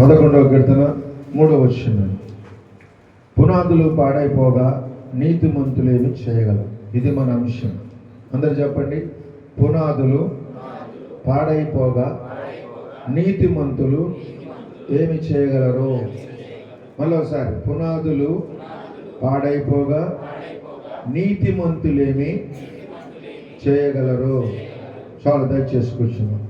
11వ కీర్తన 3వ వచనం. పునాదులు పాడైపోగా నీతిమంతులేమి చేయగలరు. ఇది మన అంశం. అందరు చెప్పండి. పునాదులు పాడైపోగా నీతిమంతులు ఏమి చేయగలరు. మళ్ళొకసారి. పునాదులు పాడైపోగా నీతిమంతులేమి చేయగలరు. చాలా దయచేసి కూర్చున్నాం.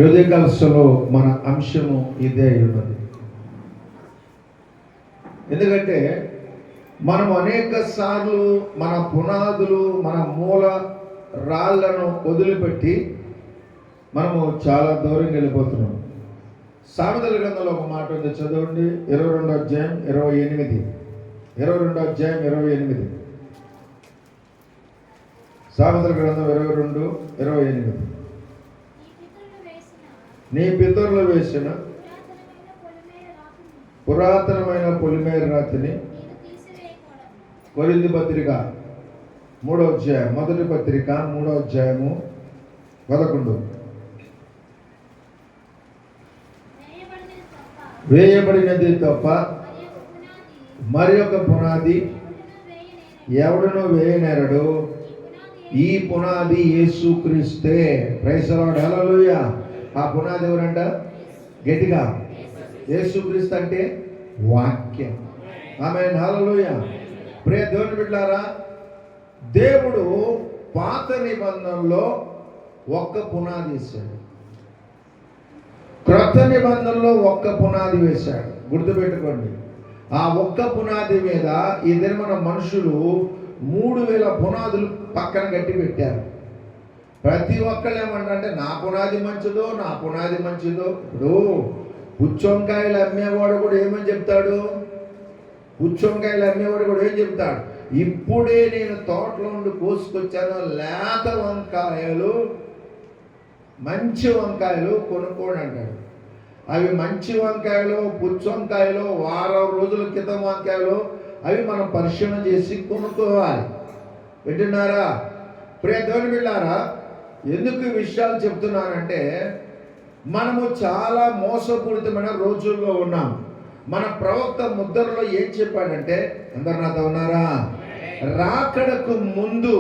యోధికల్సలో మన అంశము ఇదే ఉన్నది. ఎందుకంటే మనం అనేక సార్లు మన పునాదులు, మన మూల రాళ్లను వదిలిపెట్టి మనము చాలా దూరం వెళ్ళిపోతున్నాం. సామెతల గ్రంథంలో ఒక మాట ఉంది, చదవండి. 22వ అధ్యాయం 28. 22వ అధ్యాయం 28. సామెతల గ్రంథం 22:28. నీ పితరులు వేసిన పురాతనమైన పొలిమేర రాతిని కొరింథీ పత్రిక 3వ అధ్యాయం, మొదటి పత్రిక 3వ అధ్యాయము 11. వేయబడినది తప్ప మరి ఒక పునాది ఎవడునూ వేయనేరడు. ఈ పునాది యేసుక్రీస్తే. Praise the lord. హల్లెలూయా. ఆ పునాది ఎవరంట? గట్టిగా. యేసుక్రీస్తు అంటే వాక్యం. ఆమేన్. హల్లెలూయా. ప్రియ దేవుని బిడ్డలారా, దేవుడు పాత నిబంధనలో ఒక్క పునాది వేశాడు, క్రొత్త నిబంధనలో ఒక్క పునాది వేశాడు. గుర్తుపెట్టుకోండి. ఆ ఒక్క పునాది మీద ఈ దినమున మనుషులు 3000 పునాదులు పక్కన కట్టి పెట్టారు. ప్రతి ఒక్కళ్ళు ఏమంటారంటే నా పునాది మంచిదో, నా పునాది మంచిదో. ఇప్పుడు పుచ్చొంకాయలు అమ్మేవాడు కూడా ఏమని చెప్తాడు? పుచ్చొంకాయలు అమ్మేవాడు కూడా ఏం చెప్తాడు? ఇప్పుడే నేను తోటలో నుండి కోసుకొచ్చాను, లేత వంకాయలు, మంచి వంకాయలు కొనుక్కోండి అంటాడు. అవి మంచి వంకాయలు, పుచ్చొంకాయలు, వారం రోజుల క్రితం వంకాయలు, అవి మనం పరిశీలన చేసి కొనుక్కోవాలి. వింటున్నారా? ప్రియ దేవుని బిడ్డలారా, ఎందుకు ఈ విషయాలు చెప్తున్నానంటే మనము చాలా మోసపూరితమైన రోజుల్లో ఉన్నాం. మన ప్రవక్త ముద్రలో ఏం చెప్పాడంటే, అందరు నాతో ఉన్నారా? రాకడకు ముందు,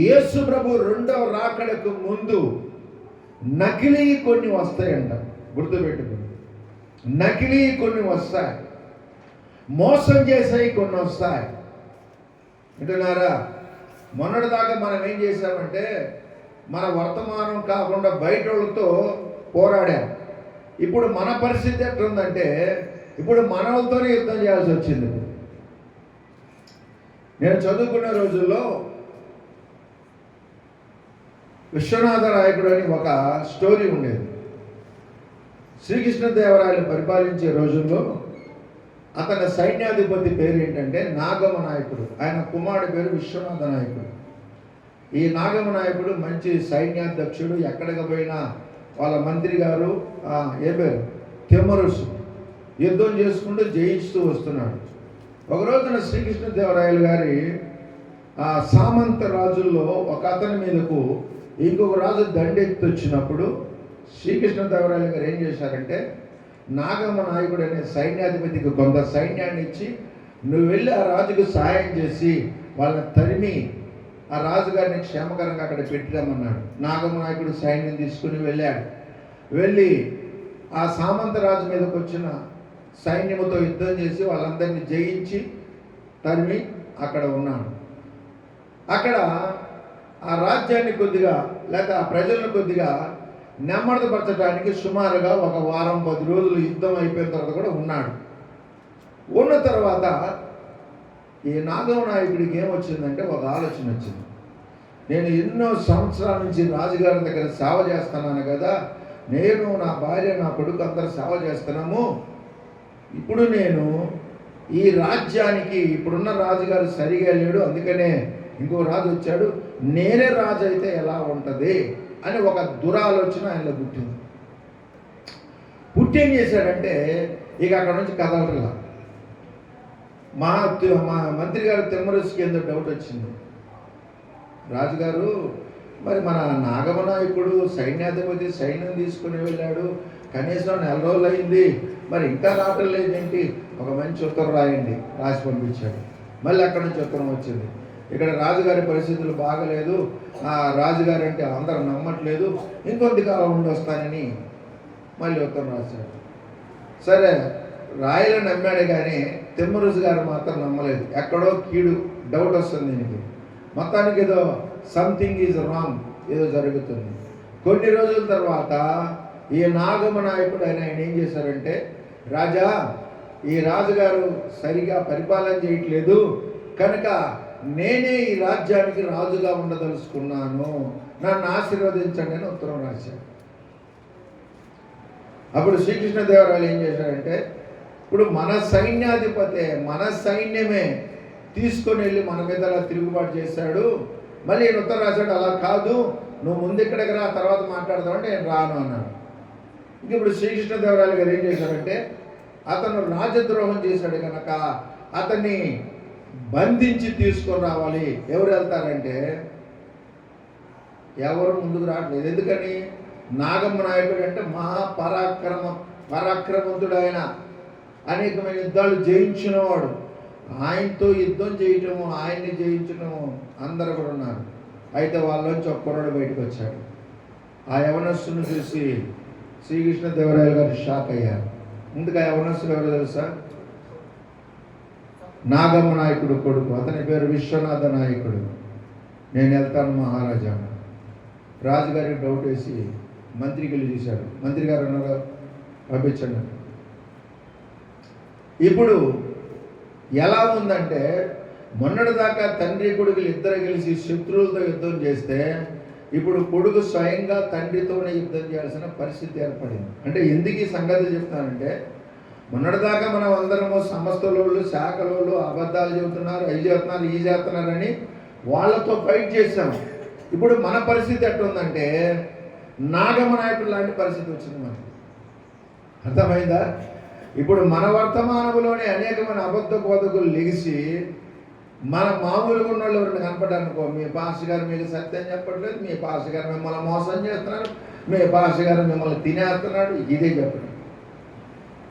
యేసు ప్రభు రెండవ రాకడకు ముందు నకిలీ కొన్ని వస్తాయంట. గుర్తుపెట్టుకుని. నకిలీ కొన్ని వస్తాయి, మోసం చేసాయి కొన్ని వస్తాయి. వింటున్నారా? మొన్నటిదాకా మనం ఏం చేసామంటే మన వర్తమానం కాకుండా బయట వాళ్ళతో పోరాడాం. ఇప్పుడు మన పరిస్థితి ఎట్లుందంటే ఇప్పుడు మనలతోనే యుద్ధం చేయాల్సి వచ్చింది. నేను చదువుకునే రోజుల్లో విశ్వనాథ నాయకుడు అని ఒక స్టోరీ ఉండేది. శ్రీకృష్ణదేవరాయలు పరిపాలించే రోజుల్లో అతని సైన్యాధిపతి పేరు ఏంటంటే నాగమ నాయకుడు. ఆయన కుమారుడి పేరు విశ్వనాథ నాయకుడు. ఈ నాగమ నాయకుడు మంచి సైన్యాధ్యక్షుడు. ఎక్కడికి పోయినా వాళ్ళ మంత్రి గారు ఏ పేరు? తిమ్మరుసు. యుద్ధం చేసుకుంటూ జయిస్తూ వస్తున్నాడు. ఒక రోజున శ్రీకృష్ణదేవరాయలు గారి సామంత రాజుల్లో ఒక అతని మీదకు ఇంకొక రాజు దండెత్తి వచ్చినప్పుడు శ్రీకృష్ణదేవరాయలు గారు ఏం చేశారంటే నాగమ నాయకుడు అనే సైన్యాధిపతికి కొంత సైన్యాన్ని ఇచ్చి నువ్వు వెళ్ళి ఆ రాజుకు సహాయం చేసి వాళ్ళని తరిమి ఆ రాజుగారిని క్షేమకరంగా అక్కడ పెట్టిరమ్మన్నాడు. నాగమ నాయకుడు సైన్యం తీసుకుని వెళ్ళాడు. వెళ్ళి ఆ సామంత రాజు మీదకి వచ్చిన సైన్యముతో యుద్ధం చేసి వాళ్ళందరినీ జయించి తరిమి అక్కడ ఉన్నాడు. అక్కడ ఆ రాజ్యాన్ని కొద్దిగా లేక ఆ ప్రజలను కొద్దిగా నెమ్మదిపరచడానికి సుమారుగా ఒక వారం 10 రోజులు యుద్ధం అయిపోయిన తర్వాత కూడా ఉన్నాడు. ఉన్న తర్వాత ఈ నాగమ నాయకుడికి ఏమొచ్చిందంటే ఒక ఆలోచన వచ్చింది. నేను ఎన్నో సంవత్సరాల నుంచి రాజుగారి దగ్గర సేవ చేస్తున్నాను కదా, నేను నా భార్య నా కొడుకు అందరు సేవ చేస్తున్నాము. ఇప్పుడు నేను ఈ రాజ్యానికి ఇప్పుడున్న రాజుగారు సరిగా లేడు, అందుకనే ఇంకో రాజు వచ్చాడు, నేనే రాజు అయితే ఎలా ఉంటుంది అని ఒక దురాలోచన ఆయనలో పుట్టింది. పుట్టి ఏం చేశాడంటే ఇక అక్కడ నుంచి కదలరా. మా మంత్రి గారు తిమ్మరుసుకి ఎందుకు డౌట్ వచ్చింది. రాజుగారు మరి మన నాగమనాయకుడు సైన్యాధిపతి సైన్యం తీసుకుని వెళ్ళాడు, కనీసం 4 రోజులు అయింది, మరి ఇంకా రావటం లేదేంటి? ఒక మంచి ఉత్తరం రాయండి, రాసి పంపించాడు. మళ్ళీ అక్కడి నుంచి ఉత్తరం వచ్చింది, ఇక్కడ రాజుగారి పరిస్థితులు బాగలేదు, ఆ రాజుగారు అంటే అందరూ నమ్మట్లేదు, ఇంకొంతకాలం ఉండి వస్తానని మళ్ళీ ఉత్తరం రాశాడు. సరే రాయలు నమ్మాడు, కానీ తిమ్మరుజు గారు మాత్రం నమ్మలేదు. ఎక్కడో కీడు డౌట్ వస్తుంది దీనికి. మొత్తానికి ఏదో సంథింగ్ ఈజ్ రాంగ్, ఏదో జరుగుతుంది. కొన్ని రోజుల తర్వాత ఈ నాగమ నాయకుడు ఆయన ఏం చేశారంటే, రాజా, ఈ రాజుగారు సరిగా పరిపాలన చేయట్లేదు కనుక నేనే ఈ రాజ్యానికి రాజుగా ఉండదలుచుకున్నాను, నన్ను ఆశీర్వదించండి అని ఉత్తరం రాశాడు. అప్పుడు శ్రీకృష్ణదేవరాయలు ఏం చేశారంటే, ఇప్పుడు మన సైన్యాధిపతే, మన సైన్యమే తీసుకొని వెళ్ళి మన మీద అలా తిరుగుబాటు చేశాడు. మళ్ళీ ఈయన ఉత్తరం రాశాడు, అలా కాదు, నువ్వు ముందు ఇక్కడికి రా, తర్వాత మాట్లాడదామంటే నేను రాను అన్నాడు. ఇంక ఇప్పుడు శ్రీకృష్ణదేవరాయలు గారు ఏం చేశారంటే, అతను రాజద్రోహం చేశాడు కనుక అతన్ని బంధించి తీసుకొని రావాలి. ఎవరు వెళ్తారంటే ఎవరు ముందుకు రావట్లేదు. ఎందుకని? నాగమ్మ నాయకుడు అంటే పరాక్రమంతుడు, ఆయన అనేకమైన యుద్ధాలు జయించినవాడు. ఆయనతో యుద్ధం చేయటము, ఆయన్ని జయించడము అందరూ కూడా ఉన్నారు. అయితే వాళ్ళలోంచి ఒక్కరోడు బయటకు వచ్చాడు. ఆ యవనస్తుని చూసి శ్రీకృష్ణదేవరాయలు గారు షాక్ అయ్యారు. ముందుగా యవనస్తుడు ఎవరో తెలుసా? నాగమ్మ నాయకుడు కొడుకు, అతని పేరు విశ్వనాథ నాయకుడు. నేను వెళ్తాను మహారాజా. రాజుగారికి డౌట్ వేసి మంత్రికి వెళ్ళి చూశాడు. మంత్రి గారు అన్నారు, పంపించండి. ఇప్పుడు ఎలా ఉందంటే, మొన్నటిదాకా తండ్రి కొడుకులు ఇద్దరు కలిసి శత్రువులతో యుద్ధం చేస్తే ఇప్పుడు కొడుకు స్వయంగా తండ్రితోనే యుద్ధం చేయాల్సిన పరిస్థితి ఏర్పడింది. అంటే ఎందుకు ఈ సంగతి చెప్తానంటే, మొన్నటిదాకా మనం అందరము సమస్తలోళ్ళు, శాఖలోళ్ళు అబద్ధాలు చెబుతున్నారు, అవి చేస్తున్నారు, ఈ చేస్తున్నారని వాళ్ళతో ఫైట్ చేశాం. ఇప్పుడు మన పరిస్థితి ఎట్లుందంటే, నాగమ నాయకుడు లాంటి పరిస్థితి వచ్చింది మనకి. అర్థమైందా? ఇప్పుడు మన వర్తమానంలోనే అనేకమైన అబద్ధ బోధకులు లెగిసి మన మామూలుగా ఉన్న వాళ్ళు ఎవరిని కనపడాలనుకో, మీ పాస్టర్ గారు మీకు సత్యం చెప్పట్లేదు, మీ పాస్టర్ గారు మిమ్మల్ని మోసం చేస్తున్నారు, మీ పాస్టర్ గారు మిమ్మల్ని తినేస్తున్నాడు, ఇదే చెప్పడం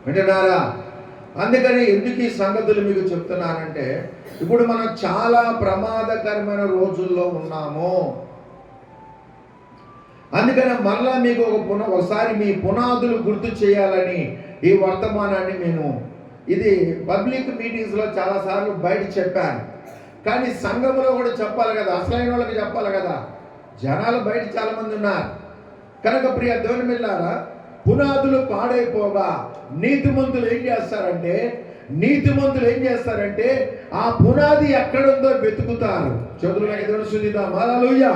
వింటున్నారా? అందుకని ఎందుకు ఈ సంగతులు మీకు చెప్తున్నానంటే, ఇప్పుడు మనం చాలా ప్రమాదకరమైన రోజుల్లో ఉన్నాము. అందుకని మరలా మీకు ఒకసారి మీ పునాదులు గుర్తు చేయాలని ఈ వర్తమానాన్ని నేను ఇది పబ్లిక్ మీటింగ్స్లో చాలాసార్లు బయట చెప్పాను. కానీ సంఘంలో కూడా చెప్పాలి కదా, అసలైన వాళ్ళకి చెప్పాలి కదా. జనాలు బయట చాలామంది ఉన్నారు కనుక ప్రియ దేవుని బిడ్డలారా, పునాదులు పాడైపోగా నీతిమంతులు ఏం చేస్తారంటే ఆ పునాది ఎక్కడుందో వెతుకుతారు. చదువులకి దేవుని స్తుతిద్దాం, హల్లెలూయా.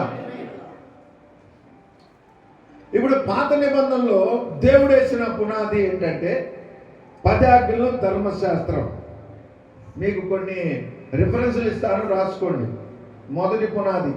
ఇప్పుడు పాత నిబంధనలో దేవుడు వేసిన పునాది ఏంటంటే 10 ఆజ్ఞలు, ధర్మశాస్త్రం. మీకు కొన్ని రిఫరెన్స్లు ఇస్తాను, రాసుకోండి. మొదటి పునాది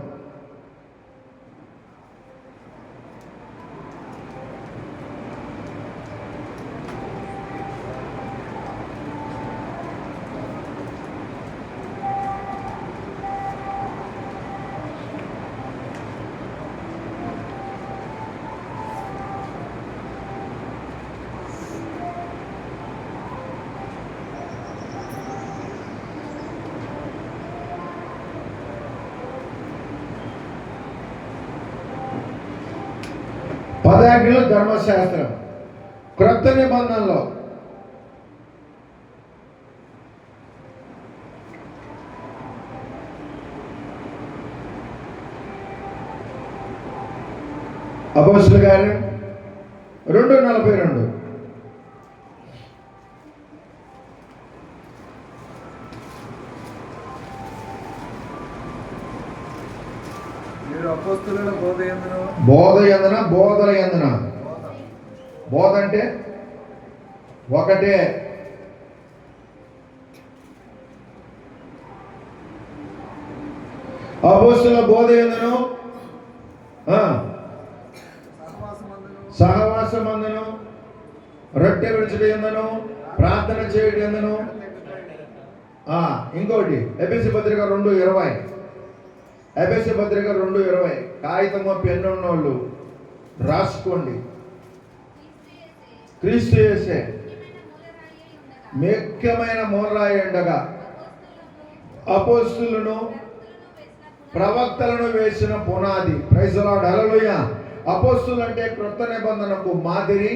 పదాజ్ఞలు, ధర్మశాస్త్రం. క్రొత్త నిబంధనలో అపోస్తలుల కార్యం 2:42. బోధల యందున బోధ అంటే ఒకటే. అపోస్తలుల బోధ యందును, సహవాసమందును, రొట్టె విడిచుట యందును, ప్రార్థన చేయుట యందును. ఇంకోటి ఎఫెసీ పత్రిక 2:20. ఎఫెసీ పత్రిక 2:20. కాగితము పెన్ను ఉన్నోళ్ళు రాసుకోండి. క్రీస్తు యేసే ముఖ్యమైన మూలరాయి ఉండగా అపోస్తులను ప్రవక్తలను వేసిన పునాది. ప్రైజ్ ది లార్డ్, హల్లెలూయా. అపోస్తులు అంటే క్రొత్త నిబంధనకు మాదిరి,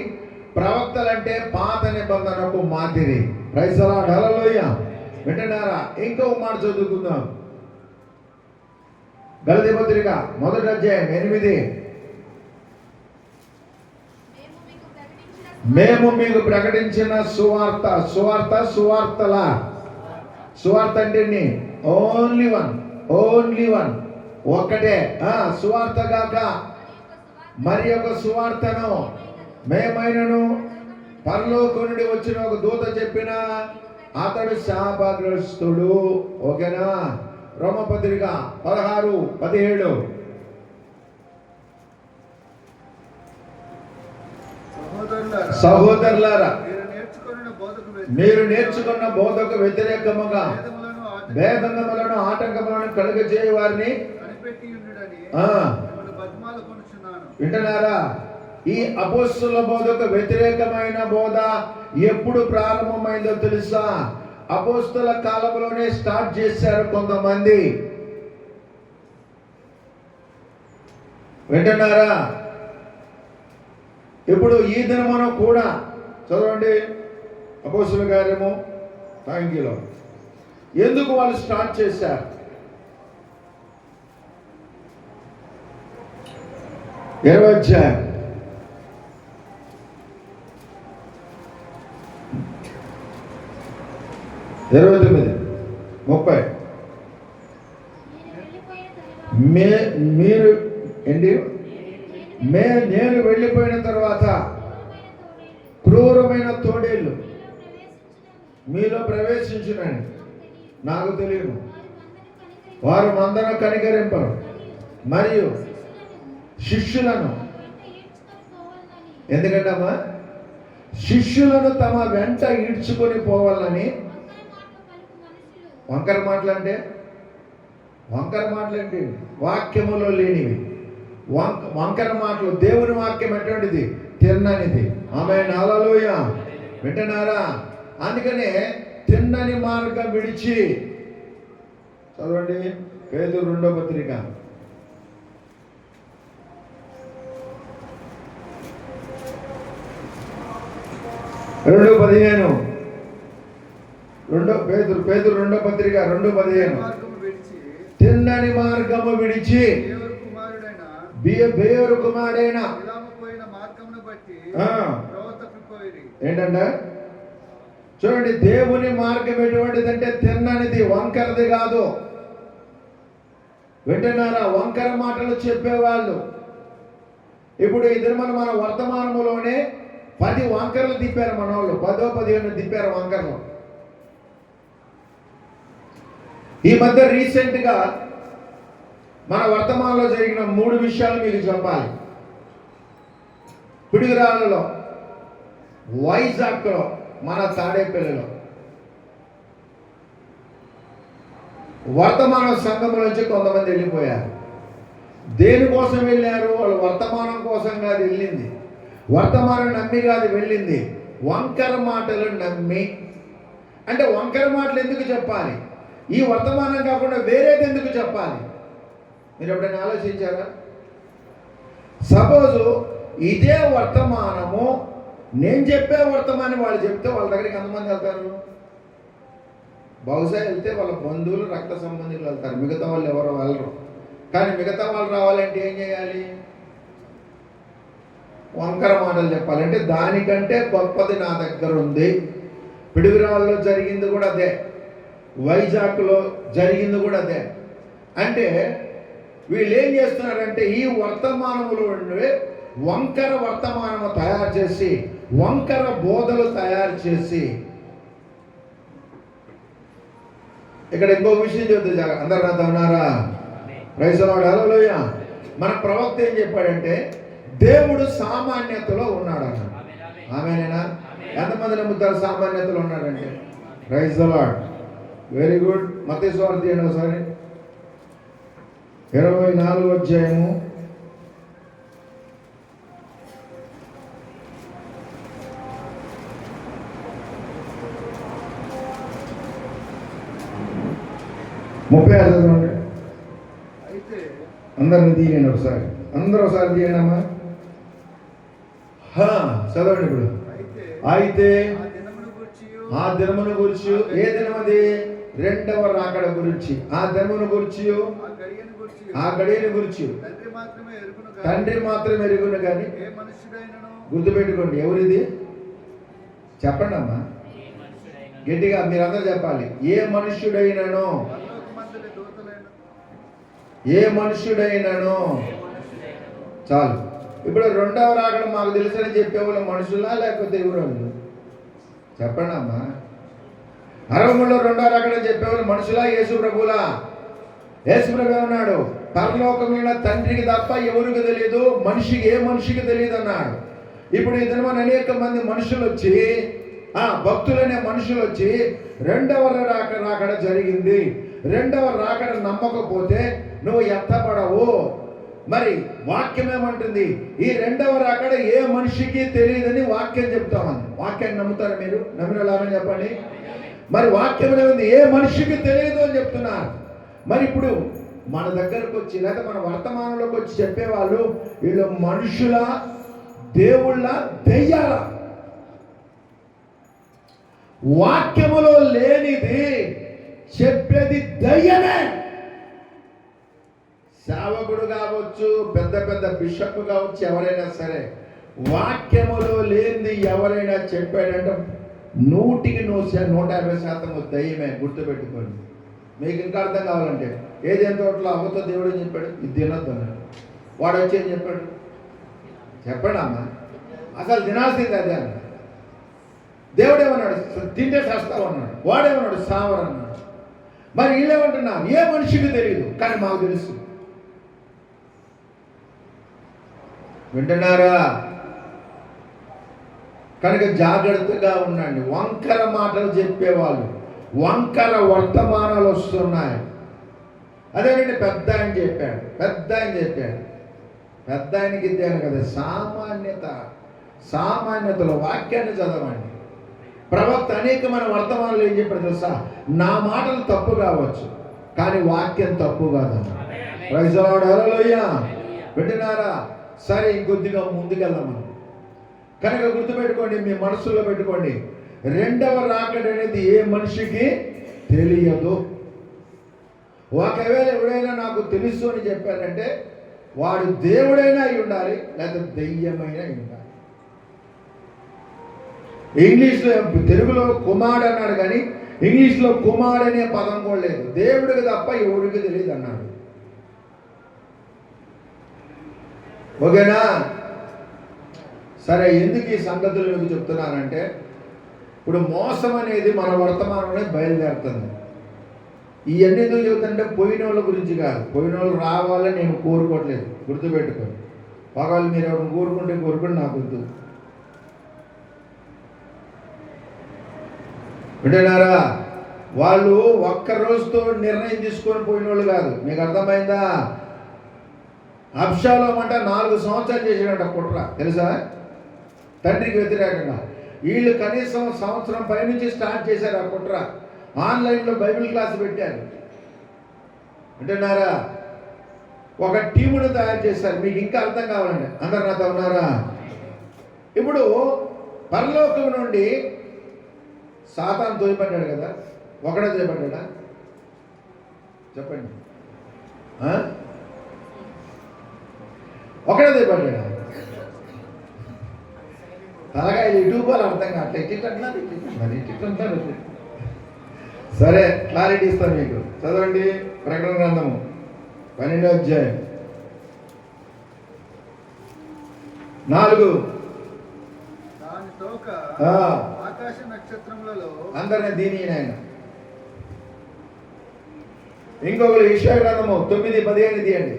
ప్రవక్తలంటే పాత నిబంధనకు మాదిరి. ప్రైజ్ ది లార్డ్, హల్లెలూయా. వింటున్నారా? ఇంకో మాట చదువుకుందాం. గలతీ పత్రిక 1వ అధ్యాయం 8. మేము మీకు ప్రకటించిన సువార్త. సువార్తల సువార్త అంటే ఓన్లీ వన్ ఒక్కటే. సువార్త గాక మరి ఒక సువార్తను మేమైనను పరలోకం నుండి వచ్చిన ఒక దూత చెప్పిన అతడు శాపగ్రస్తుడు. ఓకేనా? రోమపత్రిక 16:17. సహోదరులారా, మీరు నేర్చుకున్న బోధకు వ్యతిరేకముగా భేదములను ఆటంకములను కలుగజేయ వారిని వింటున్నారా? ఈ అపోస్తుల బోధకు వ్యతిరేకమైన బోధ ఎప్పుడు ప్రారంభమైందో తెలుసా? అపోస్తుల కాలంలోనే స్టార్ట్ చేశారు కొంతమంది. వింటున్నారా? ఇప్పుడు ఈ దినమున కూడా చదవండి అపోస్తుల కార్యము 9 ఎందుకు వాళ్ళు స్టార్ట్ చేశారు? 20వ అధ్యాయం 29:30. మీరు ఏంటి? నేను వెళ్ళిపోయిన తర్వాత క్రూరమైన తోడేళ్ళు మీలో ప్రవేశించునని నాకు తెలియదు. వారు మందను కనికరింపరు మరియు శిష్యులను, ఎందుకంటమ్మా శిష్యులను తమ వెంట ఈడ్చుకొని పోవాలని. వంకర మాటలంటే వాక్యములో లేనివి వంకర మాటలు. దేవుని వాక్యం ఎటువంటిది? తిన్ననిది. ఆమేన్, హల్లెలూయా. వింటున్నారా? అందుకనే తిన్నని మార్గం విడిచి చదవండి పేతురు 2వ పత్రిక 2:15. పేతురు 2వ పత్రిక 2:15. తిన్నని మార్గము విడిచి బేయోరు కుమారుడైన ఏంటంట? చూడండి, దేవుని మార్గం ఎటువంటిదంటే తిన్ననిది, వంకరది కాదు. వింటున్నారా? వంకర మాటలు చెప్పేవాళ్ళు. ఇప్పుడు ఈ దినమున మన వర్తమానములోనే 10 వంకరలు తిప్పారు మన వాళ్ళు. 10-15 తిప్పారు వంకరలు. ఈ మధ్య రీసెంట్గా మన వర్తమానంలో జరిగిన 3 విషయాలు మీకు చెప్పాలి. పిడుగురాళ్ళలో, వైజాగ్లో, మన తాడేపల్లిలో వర్తమాన సంఘం నుంచి కొంతమంది వెళ్ళిపోయారు. దేనికోసం వెళ్ళారు? వాళ్ళు వర్తమానం కోసం కాదు వెళ్ళింది. వర్తమానం నమ్మి కాదు వెళ్ళింది. వంకర మాటలు నమ్మి. అంటే వంకర మాటలు ఎందుకు చెప్పాలి? ఈ వర్తమానం కాకుండా వేరేది ఎందుకు చెప్పాలి? మీరు ఎప్పుడైనా ఆలోచించారా? సపోజు ఇదే వర్తమానము నేను చెప్పే వర్తమానం వాళ్ళు చెప్తే వాళ్ళ దగ్గరికి ఎంతమంది వెళ్తారు? బహుశా వెళ్తే వాళ్ళ బంధువులు, రక్త సంబంధికులు వెళ్తారు. మిగతా వాళ్ళు ఎవరు వెళ్ళరు. కానీ మిగతా వాళ్ళు రావాలంటే ఏం చేయాలి? వంకర మాటలు చెప్పాలంటే దానికంటే గొప్పది నా దగ్గర ఉంది. పిడుగురాళ్ళలో జరిగింది కూడా అదే, వైజాగ్లో జరిగింది కూడా అదే. అంటే వీళ్ళు ఏం చేస్తున్నారంటే ఈ వర్తమానములో వంకర వర్తమానము తయారు చేసి, వంకర బోధలు తయారు చేసి. ఇక్కడ ఇంకో విషయం చెప్తే అందరు నాతో ఉన్నారా? ప్రైజ్ ది లార్డ్, హల్లెలూయా. మన ప్రవక్త ఏం చెప్పాడంటే దేవుడు సామాన్యతలో ఉన్నాడు అన్న. ఆమేనేనా? ఎంతమంది నమ్ముతారు సామాన్యతలో ఉన్నాడంటే? Praise the lord, very good. మత్తయి సువార్త ఒకసారి 24వ అధ్యాయము 36 చదవండి. అందరిని తీయండి ఒకసారి, అందరూ ఒకసారి తీయండి అమ్మా. చదవండి ఇప్పుడు. అయితే ఆ దినమును గురించి, ఏ దినమది? రెండవ రాకడ గురించి, ఆ దినమును గురించి, ఆ గడియను గురించి తండ్రి మాత్రమే ఎరుగును కానీ. గుర్తుపెట్టుకోండి, ఎవరిది చెప్పండి అమ్మా గట్టిగా, మీరందరూ చెప్పాలి. ఏ మనుష్యుడైనను, ఏ మనుష్యుడైనను. చాలు. ఇప్పుడు రెండవ రాకడ మాకు తెలుసని చెప్పేవాళ్ళు మనుషులా లేకపోతే ఎవరు? చెప్పండి అమ్మా. 63లో రెండవ రాకడ చెప్పేవాళ్ళు మనుషులా యేసు ప్రభులా? యేసు ప్రభు అన్నాడు, పరలోకమైన తండ్రికి తప్ప ఎవరికి తెలియదు, మనిషికి, ఏ మనిషికి తెలియదు అన్నాడు. ఇప్పుడు ఈ దినమని అనేక మంది మనుషులు వచ్చి, భక్తులనే మనుషులు వచ్చి రెండవ రాకడ జరిగింది, రెండవ రాకడ నమ్మకపోతే నువ్వు ఎత్తపడవు. మరి వాక్యం ఏమంటుంది? ఈ రెండవ రాకడ ఏ మనిషికి తెలియదని వాక్యం చెప్తామని. వాక్యాన్ని నమ్ముతారు మీరు? నమ్మిన లాభం చెప్పండి. మరి వాక్యం ఏముంది? ఏ మనిషికి తెలియదు అని చెప్తున్నారు. మరి ఇప్పుడు మన దగ్గరకు వచ్చి, లేదా మన వర్తమానంలోకి వచ్చి చెప్పేవాళ్ళు వీళ్ళు మనుషుల, దేవుళ్ళ, దెయ్యాల? వాక్యములో లేనిది చెప్పేది దయ్యమే. సేవకుడు కావచ్చు, పెద్ద పెద్ద బిషప్ కావచ్చు, ఎవరైనా సరే వాక్యములో లేనిది ఎవరైనా చెప్పాడంటే 100% దయ్యమే. గుర్తుపెట్టుకోండి. మీకు ఇంకా అర్థం కావాలంటే, ఏదేం తోటలో అవ్వతో దేవుడు ఏం చెప్పాడు? ఇది తినొద్దు అన్నాడు. వాడు వచ్చి ఏం చెప్పాడు? చెప్పండి అమ్మా, అసలు తినాల్సింది అదే అన్నాడు. దేవుడు ఏమన్నాడు? తింటే చేస్తావు అన్నాడు. వాడేమన్నాడు? సావరు అన్నాడు. మరి వీళ్ళేమంటున్నా? ఏ మనిషికి తెలియదు కానీ మాకు తెలుసు. వింటున్నారా? కనుక జాగ్రత్తగా ఉండండి. వంకర మాటలు చెప్పేవాళ్ళు, వంకర వర్తమానాలు వస్తున్నాయి. అదేనండి పెద్ద ఆయన చెప్పాడు, పెద్ద ఆయనకి ఇద్దాను కదా. సామాన్యతలో వాక్యాన్ని చదవండి. ప్రవక్త అనేకమైన వర్తమానాలు ఏం చెప్పాడు తెలుసా? నా మాటలు తప్పు కావచ్చు కానీ వాక్యం తప్పు కాదన్న. ప్రైజ్ ది లార్డ్, హల్లెలూయా. వింటున్నారా? సరే, ఇంకొద్దిగా ముందుకెళ్దాం మనం. కనుక గుర్తుపెట్టుకోండి, మీ మనసులో పెట్టుకోండి, రెండవ రాకడ అనేది ఏ మనిషికి తెలియదు. ఒకవేళ ఎవడైనా నాకు తెలుసు అని చెప్పారంటే వాడు దేవుడైనా అయి ఉండాలి, లేదా దెయ్యమైనా అయి ఉండాలి. ఇంగ్లీష్లో, తెలుగులో కుమారుడు అన్నాడు కానీ ఇంగ్లీష్లో కుమారుడు అనే పదం కూడా లేదు. దేవుడికి తప్ప ఎవరికి తెలియదు అన్నాడు. ఓకేనా? సరే, ఎందుకు ఈ సంగతులు మీకు చెప్తున్నానంటే, ఇప్పుడు మోసం అనేది మన వర్తమానంలో బయలుదేరుతుంది. ఇవన్నీ ఎందుకు చెబుతుంటే పోయిన వాళ్ళ గురించి కాదు. పోయిన వాళ్ళు రావాలని నేను కోరుకోవట్లేదు, గుర్తుపెట్టుకోండి. ఒకవేళ మీరు ఎవరిని కోరుకుంటే నాకు వద్దు. వింటున్నారా? వాళ్ళు ఒక్క రోజుతో నిర్ణయం తీసుకొని పోయిన వాళ్ళు కాదు. మీకు అర్థమైందా? అబ్షాలోము అంట 4 సంవత్సరాలు చేసినట్ట కుట్ర, తెలుసా? తండ్రికి వ్యతిరేకంగా. వీళ్ళు కనీసం సంవత్సరం పైనుంచి స్టార్ట్ చేశారు ఆ కుట్ర. ఆన్లైన్లో బైబిల్ క్లాస్ పెట్టారు. వింటున్నారా? ఒక టీమును తయారు చేశారు. మీకు ఇంకా అర్థం కావాలండి, అందరు నాతో ఉన్నారా? ఇప్పుడు పరలోకం నుండి సాతాను తోయబడ్డాడు కదా. ఒకడే తోయబడ్డా? చెప్పండి. ఒకడే తోయబడ్డా? తలగా ఇటు పోవాలి అర్థం కావట్లేదు. సరే, క్లారిటీ ఇస్తాను మీకు. చదవండి ప్రకటన గ్రంథము 12వ అధ్యాయం 4. ఆకాశ నక్షత్రములలో అందరినీ దీని ఆయన. ఇంకొకరు యెషయా గ్రంథము 9:15 తీయండి.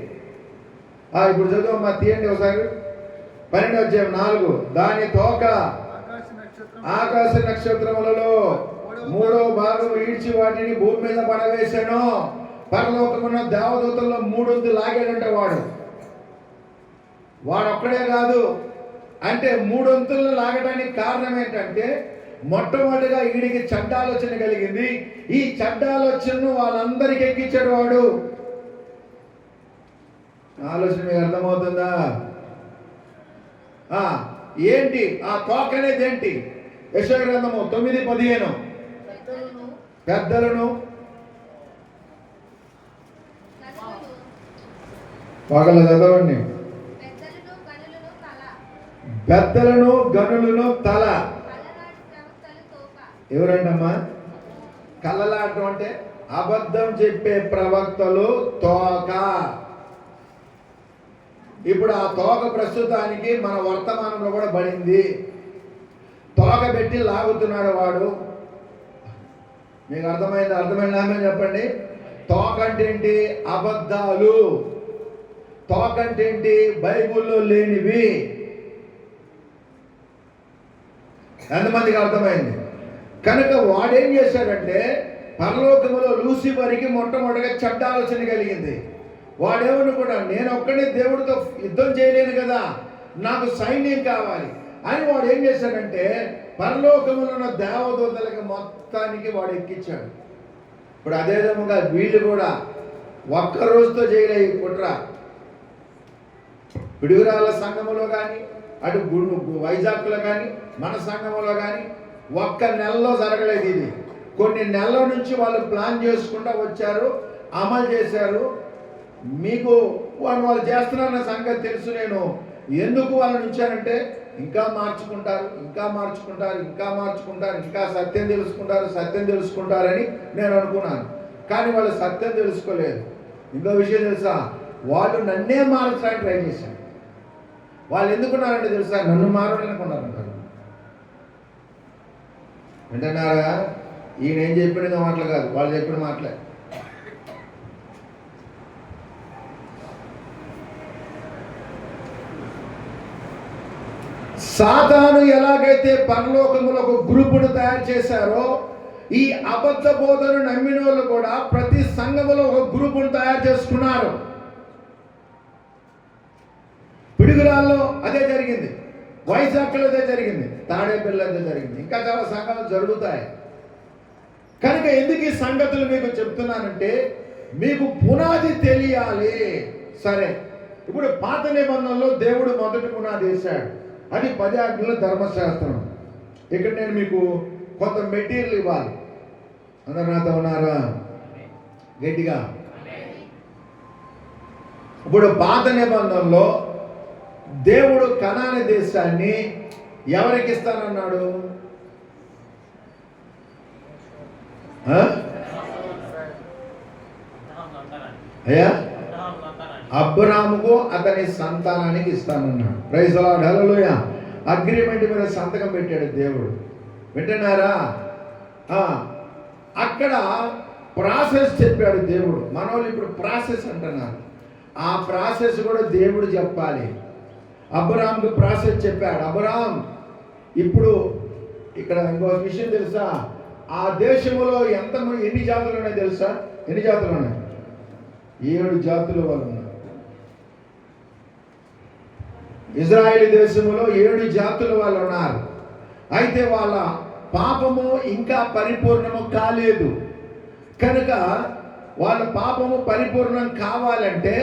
ఇప్పుడు చదువు తీయండి ఒకసారి. 12వ అధ్యాయం 4. దాని తోక ఆకాశ నక్షత్రములలో 3వ భాగం ఈడ్చి వాటిని భూమి మీద పడవేశాను. పరలోకమున్న దేవదూతల్లో 3 లాగాడంట వాడు ఒక్కడే కాదు. అంటే 3 లాగడానికి కారణం ఏంటంటే మొట్టమొదటిగా వీడికి చెడ్డ ఆలోచన కలిగింది. ఈ చెడ్డ ఆలోచనను వాళ్ళందరికీ ఎక్కించాడు వాడు. ఆలోచన మీకు అర్థమవుతుందా? ఏంటి ఆ తోక అనేది ఏంటి? యెషయా గ్రంథము 9:15 పెద్దలను పగల చదవండి. పెద్దలను గనులను తల. ఎవరంటమ్మా? కళ్ళలాడటం అంటే అబద్ధం చెప్పే ప్రవక్తలు తోక. ఇప్పుడు ఆ తోక ప్రస్తుతానికి మన వర్తమానంలో కూడా పడింది. తోక పెట్టి లాగుతున్నాడు వాడు. మీకు అర్థమైందా? చెప్పండి. తోక అంటే ఏంటి? అబద్ధాలు. తోక అంటే ఏంటి? బైబిల్లో లేనివి. ఎంతమందికి అర్థమైంది? కనుక వాడేం చేశాడంటే పరలోకములో లూసిఫర్కి మొట్టమొదటిగా చెడ్డ ఆలోచన కలిగింది. వాడేమని కూడా నేను ఒక్కడే దేవుడితో యుద్ధం చేయలేను కదా, నాకు సైన్యం కావాలి అని వాడు ఏం చేశాడంటే పరలోకములో ఉన్న దేవదూతలకి మొత్తానికి వాడు ఎక్కించాడు. ఇప్పుడు అదే విధముగా వీళ్ళు కూడా ఒక్క రోజుతో చేయలే ఈ కుట్ర. పిడుగురాళ్ళ సంఘములో కానీ అటు వైజాగ్లో కానీ మన సంఘములో కానీ ఒక్క నెలలో జరగలేదు ఇది. కొన్ని నెలల నుంచి వాళ్ళు ప్లాన్ చేసుకుంటూ వచ్చారు, అమలు చేశారు. మీకు వాళ్ళు చేస్తున్నారన్న సంగతి తెలుసు. నేను ఎందుకు వాళ్ళని ఉంచానంటే ఇంకా మార్చుకుంటారు, ఇంకా సత్యం తెలుసుకుంటారని నేను అనుకున్నాను. కానీ వాళ్ళు సత్యం తెలుసుకోలేదు. ఇంకో విషయం తెలుసా? వాళ్ళు నన్నే మార్చడానికి ట్రై చేశారు. వాళ్ళు ఎందుకున్నారంటే తెలుసా? నన్ను మారడాలనుకున్నారంటారు. వింటున్నారా? ఈయన ఏం చెప్పిన మాటలు కాదు, వాళ్ళు చెప్పిన మాటలే. సాతాను ఎలాగైతే పరలోకములో ఒక గ్రూపును తయారు చేశారో, ఈ అబద్ధ బోధను నమ్మిన వాళ్ళు కూడా ప్రతి సంఘములో ఒక గ్రూపును తయారు చేసుకున్నారు. పిడుగురాల్లో అదే జరిగింది, వైజాగ్లో అదే జరిగింది, తాడేపల్లి అదే జరిగింది, ఇంకా చాలా సంఘాలు జరుగుతాయి. కనుక ఎందుకు ఈ సంగతులు మీకు చెప్తున్నానంటే మీకు పునాది తెలియాలి. సరే, ఇప్పుడు పాత నిబంధనలో దేవుడు మొదటి పునాది వేశాడు. అది 10 ఆజ్ఞల ధర్మశాస్త్రం. ఇక్కడ నేను మీకు కొంత మెటీరియల్ ఇవ్వాలి. అందరు నాతో ఉన్నారా? గట్టిగా. ఇప్పుడు పాత నిబంధనలో దేవుడు కనాని దేశాన్ని ఎవరికి ఇస్తానన్నాడు? అయ్యా, అబ్రాముకు అతని సంతానానికి ఇస్తానన్నాడు. Praise the lord, hallelujah. Agreement మీద సంతకం పెట్టాడు దేవుడు. వింటున్నారా? అక్కడ ప్రాసెస్ చెప్పాడు దేవుడు. మనోళ్ళు ఇప్పుడు ప్రాసెస్ అంటున్నారు. ఆ ప్రాసెస్ కూడా దేవుడు చెప్పాలి. అబ్రామ్కి ప్రాసెస్ చెప్పాడు. అబ్రామ్, ఇప్పుడు ఇక్కడ ఇంకో విషయం తెలుసా? ఆ దేశంలో ఎన్ని జాతులు ఉన్నాయి తెలుసా? ఎన్ని జాతులు ఉన్నాయి? 7 జాతుల వాళ్ళు ఉన్నారు. ఇజ్రాయేల్ దేశంలో 7 జాతుల వాళ్ళు ఉన్నారు. అయితే వాళ్ళ పాపము ఇంకా పరిపూర్ణము కాలేదు. కనుక వాళ్ళ పాపము పరిపూర్ణం కావాలంటే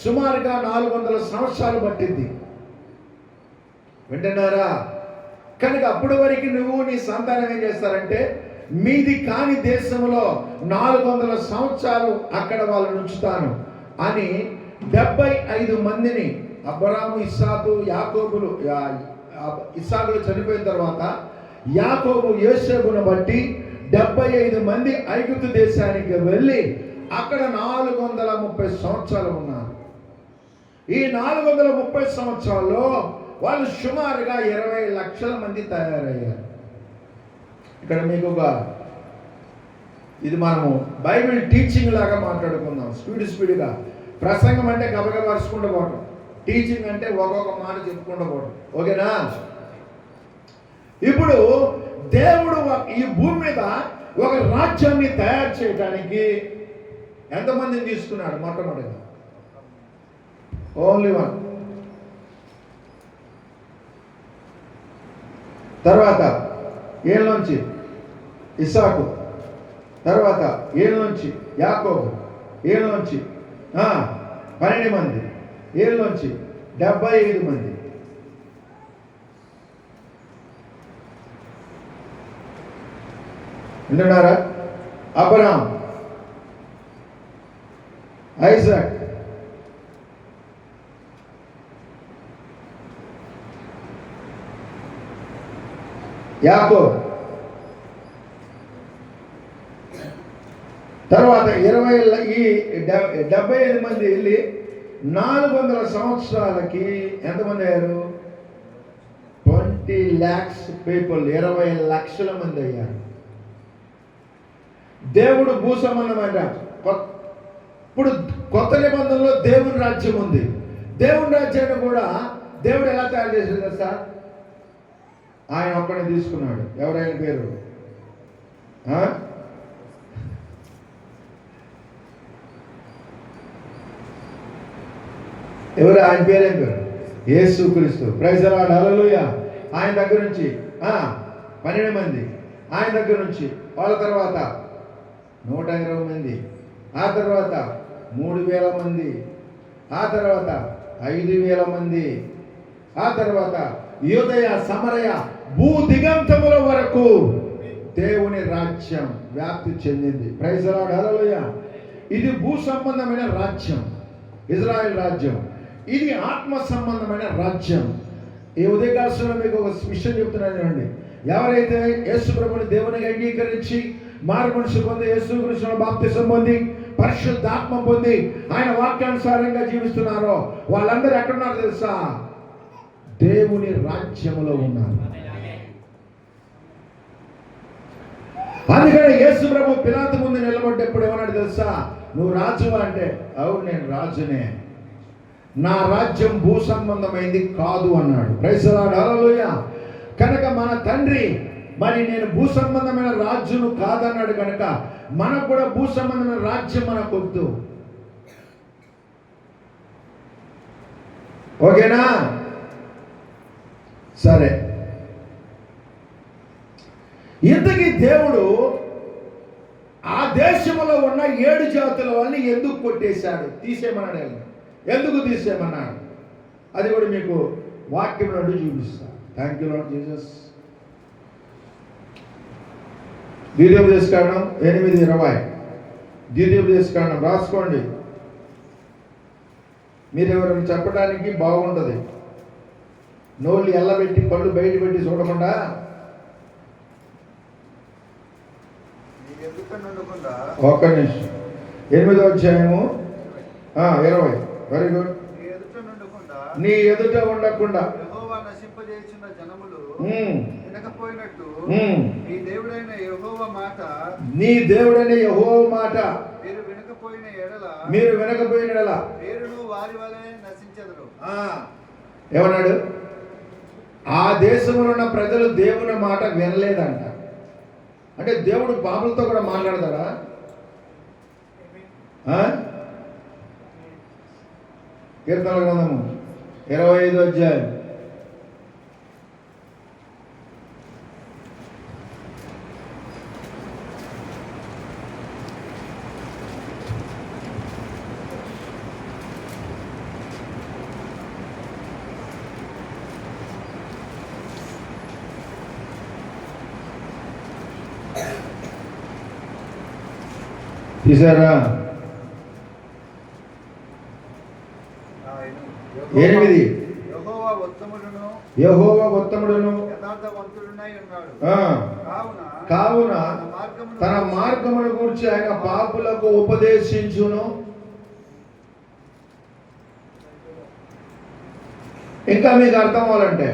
సుమారుగా 400 సంవత్సరాలు పట్టింది. వింటున్నారా? కనుక అప్పటి వరకు నువ్వు నీ సంతానం ఏం చేస్తారంటే మీది కాని దేశంలో 400 సంవత్సరాలు అక్కడ వాళ్ళని ఉంచుతాను అని 75 మందిని అబ్రాము, ఇస్సాకు, యాకోబులు ఇస్సాకులు చనిపోయిన తర్వాత యాకోబు యోసేపును బట్టి 75 మంది ఐగుప్తు దేశానికి వెళ్ళి అక్కడ 430 సంవత్సరాలు ఉన్నారు. ఈ 430 సంవత్సరాల్లో వాళ్ళు సుమారుగా 20 లక్షల మంది తయారయ్యారు. ఇక్కడ మీకు ఇది మనము బైబిల్ టీచింగ్ లాగా మాట్లాడుకుందాం. స్పీడ్గా ప్రసంగం అంటే గబగబా వరుసుకుంటూ పోవటం, టీచింగ్ అంటే ఒక్కొక్క మాట చెప్పుకుంటూ పోవటం. ఓకేనా? ఇప్పుడు దేవుడు ఈ భూమి మీద ఒక రాజ్యాన్ని తయారు చేయడానికి ఎంతమందిని తీసుకున్నాడు మొట్టమొదటిగా? Only one. తర్వాత ఏళ్ళలోంచి ఇస్సాకు, తర్వాత ఏళ్ళలోంచి యాకోబు, ఏళ్ళలోంచి 12 మంది, ఏళ్ళలోంచి 75 మంది. వింటున్నారా? అబ్రహాం, ఐజాక్, యాకోబు, తర్వాత 75 మంది వెళ్ళి 400 సంవత్సరాలకి ఎంతమంది అయ్యారు? 20 lakhs పీపుల్, 20 లక్షల మంది అయ్యారు. దేవుడు భూ సంబంధమైన ఇప్పుడు కొత్త నిబంధనలో దేవుని రాజ్యం ఉంది. దేవుని రాజ్యాన్ని కూడా దేవుడు ఎలా తయారు చేశాడు కదా సార్? ఆయన ఒక్కడే తీసుకున్నాడు. ఎవరైనా పేరు? ఎవరు? ఆయన పేరేం పేరు? యేసుక్రీస్తు. ప్రైజ్ ది లార్డ్, హల్లెలూయా. ఆయన దగ్గర నుంచి 12 మంది, ఆయన దగ్గర నుంచి వాళ్ళ తర్వాత 120 మంది, ఆ తర్వాత 3000 మంది, ఆ తర్వాత 5000 మంది, ఆ తర్వాత యూదయ సమరయ భూ దిగంతముల వరకు దేవుని రాజ్యం వ్యాప్తి చెందింది. ప్రైజ్ ది లార్డ్, హల్లెలూయా. ఇది భూ సంబంధమైన రాజ్యం, ఇజ్రాయెల్ రాజ్యం. ఇది ఆత్మ సంబంధమైన రాజ్యం. ఈ ఉదయకాలంలో మీకు ఒక విషయం చెప్తున్నాను అండి. ఎవరైతే యేసు ప్రభువుని దేవునిగా అంగీకరించి మారు మనసు పొంది, యేసు కృష్ణ బాప్తిసం పొంది, పరిశుద్ధాత్మ పొంది, ఆయన వాక్యానుసారంగా జీవిస్తున్నారో వాళ్ళందరూ ఎక్కడున్నారు తెలుసా? దేవుని రాజ్యములో ఉన్నారు. అందుకని యేసు ప్రభు పిలాతు ముందు నిలబడ్డప్పుడు ఏమన్నాడు తెలుసా? నువ్వు రాజువా అంటే, అవును నేను రాజునే, నా రాజ్యం భూ సంబంధమైంది కాదు అన్నాడు. ప్రైజ్ ది లార్డ్, హల్లెలూయా. కనుక మన తండ్రి మరి నేను భూ సంబంధమైన రాజ్యును కాదన్నాడు. కనుక మనకు కూడా భూ సంబంధమైన రాజ్యం మనకు వద్దు. ఓకేనా? సరే, ఇంతకీ దేవుడు ఆ దేశంలో ఉన్న 7 జాతుల వాళ్ళని ఎందుకు కొట్టేశాడు? తీసేయమన్నాడు. ఎందుకు తీసేయమన్నాడు? అది కూడా మీకు వాక్యం నుండి చూపిస్తా. Thank you lord Jesus. ద్వితీయోపదేశకాండం 8:20. ద్వితీయోపదేశకాండం రాసుకోండి. మీరు ఎవరైనా చెప్పడానికి బాగుంటుంది. నోళ్ళు ఎల్లబెట్టి పళ్ళు బయట పెట్టి చూడకుండా ఒక్క నిమిషం. 8వ అధ్యాయము 20. Very good. నీ ఎదుట ఉండకుండా యెహోవా నశింపజేయుచున్న జనములు వినకపోయినట్టు నీ దేవుడైన యెహోవా మాట మీరు వినకపోయిన ఎడల మీరును వారి వలె నశించెదరు. ఏమన్నాడు? ఆ దేశంలో ఉన్న ప్రజలు దేవుని మాట వినలేదంట. అంటే దేవుడు పాపులతో కూడా మాట్లాడతాడా? కీర్తనల గ్రంథము 25వ అధ్యాయం. తీసారా? 8. యెహోవా ఉత్తముడును కావున తన మార్గమును గూర్చి ఆయన పాపులకు ఉపదేశించును. ఇంకా మీకు అర్థం అవ్వాలంటే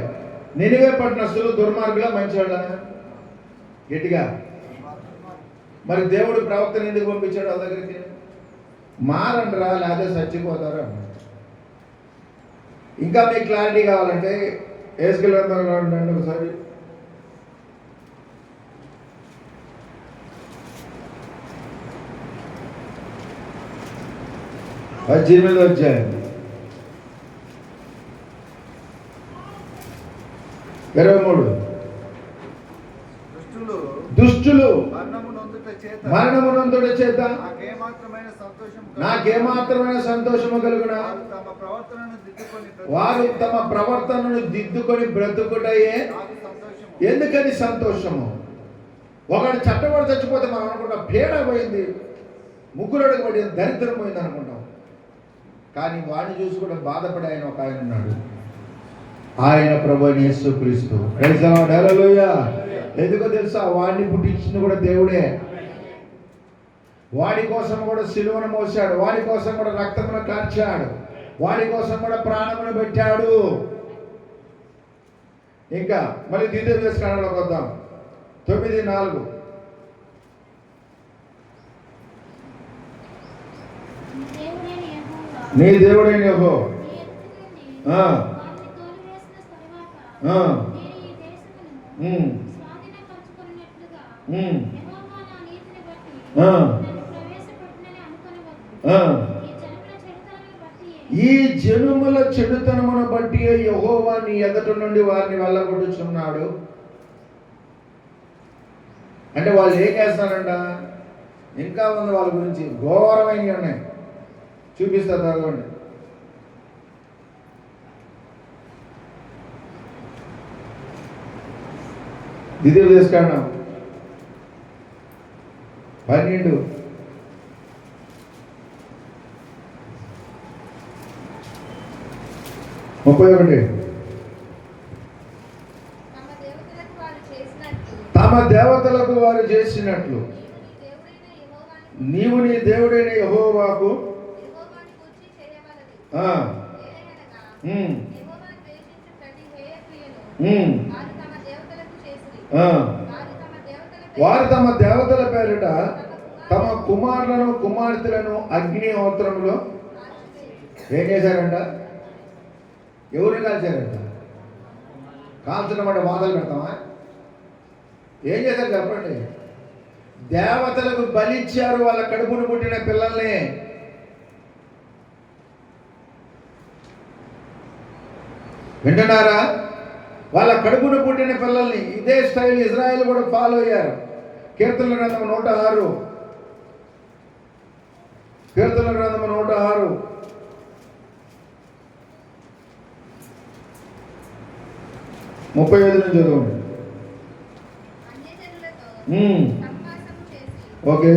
నినివే పట్టణస్తులు దుర్మార్గులా మంచివాళ్ళనా? గట్టిగా. మరి దేవుడు ప్రవక్తను ఎందుకు పంపించాడు వాళ్ళ దగ్గరికి? మారండ్రా లేదా చచ్చిపోతారు అన్నాడు. ఇంకా మీకు క్లారిటీ కావాలంటే ఏస్కేల్ గ్రంథంలో ఉండండి ఒకసారి. 18వ అధ్యాయం 23. దుష్టులు మరణము నొందుట చేత నాకేమాత్రమైన సంతోషము కలుగునా వారు తమ ప్రవర్తనను దిద్దుకొని బ్రతుకుటయే ఎందుకని సంతోషము. ఒకటి చట్టబడి చచ్చిపోతే మనం అనుకుంటాం పీడ పోయింది, ముగ్గురుడికి పడింది, దరిద్రం పోయింది అనుకుంటాం. కానీ వాడిని చూసి కూడా బాధపడే ఆయన ఒక ఆయన ఉన్నాడు, ఆయన ప్రభువైన యేసుక్రీస్తు. ప్రైజ్ ది లార్డ్, హల్లెలూయా. ఎందుకో తెలుసా, వాడిని పుట్టించింది కూడా దేవుడే. వాడి కోసం కూడా సిలువను మోసాడు, వాడి కోసం కూడా రక్తమును కార్చాడు, వాడి కోసం కూడా ప్రాణమును పెట్టాడు. ఇంకా మళ్ళీ ద్వితీయోపదేశకాండంలోకి వద్దాం. 9:4. నీ దేవుడైన యెహోవా ఈ జనుముల చెడుతనమును బట్టి యెహోవా నీ ఎదుట నుండి వారిని వెళ్ళగొట్టుచున్నాడు. అంటే వాళ్ళు ఏం చేస్తారంట, ఇంకా ఉంది వాళ్ళ గురించి, ఘోరమైనవి ఉన్నాయి. చూపిస్తా చదవండి. ద్వితీయోపదేశకాండం 12. తమ దేవతలకు వారు చేసినట్లు నీవు నీ దేవుడైన యెహోవాకు వారు తమ దేవతల పేరిట తమ కుమారులను కుమార్తెలను అగ్నిహోత్రంలో ఏం చేశారంట? ఎవరిని కాల్చారంట? కాల్చడం అంటే వాదలు పెడతామా? ఏం చేశారు చెప్పండి? దేవతలకు బలిచ్చారు వాళ్ళ కడుపును పుట్టిన పిల్లల్ని. వింటున్నారా? వాళ్ళ కడుపును పుట్టిన పిల్లల్ని. ఇదే స్టైల్ ఇజ్రాయెల్ కూడా ఫాలో అయ్యారు. కీర్తనల గ్రంథం 106, కీర్తనల గ్రంథం 106 35 నుంచి చదవండి. Okay,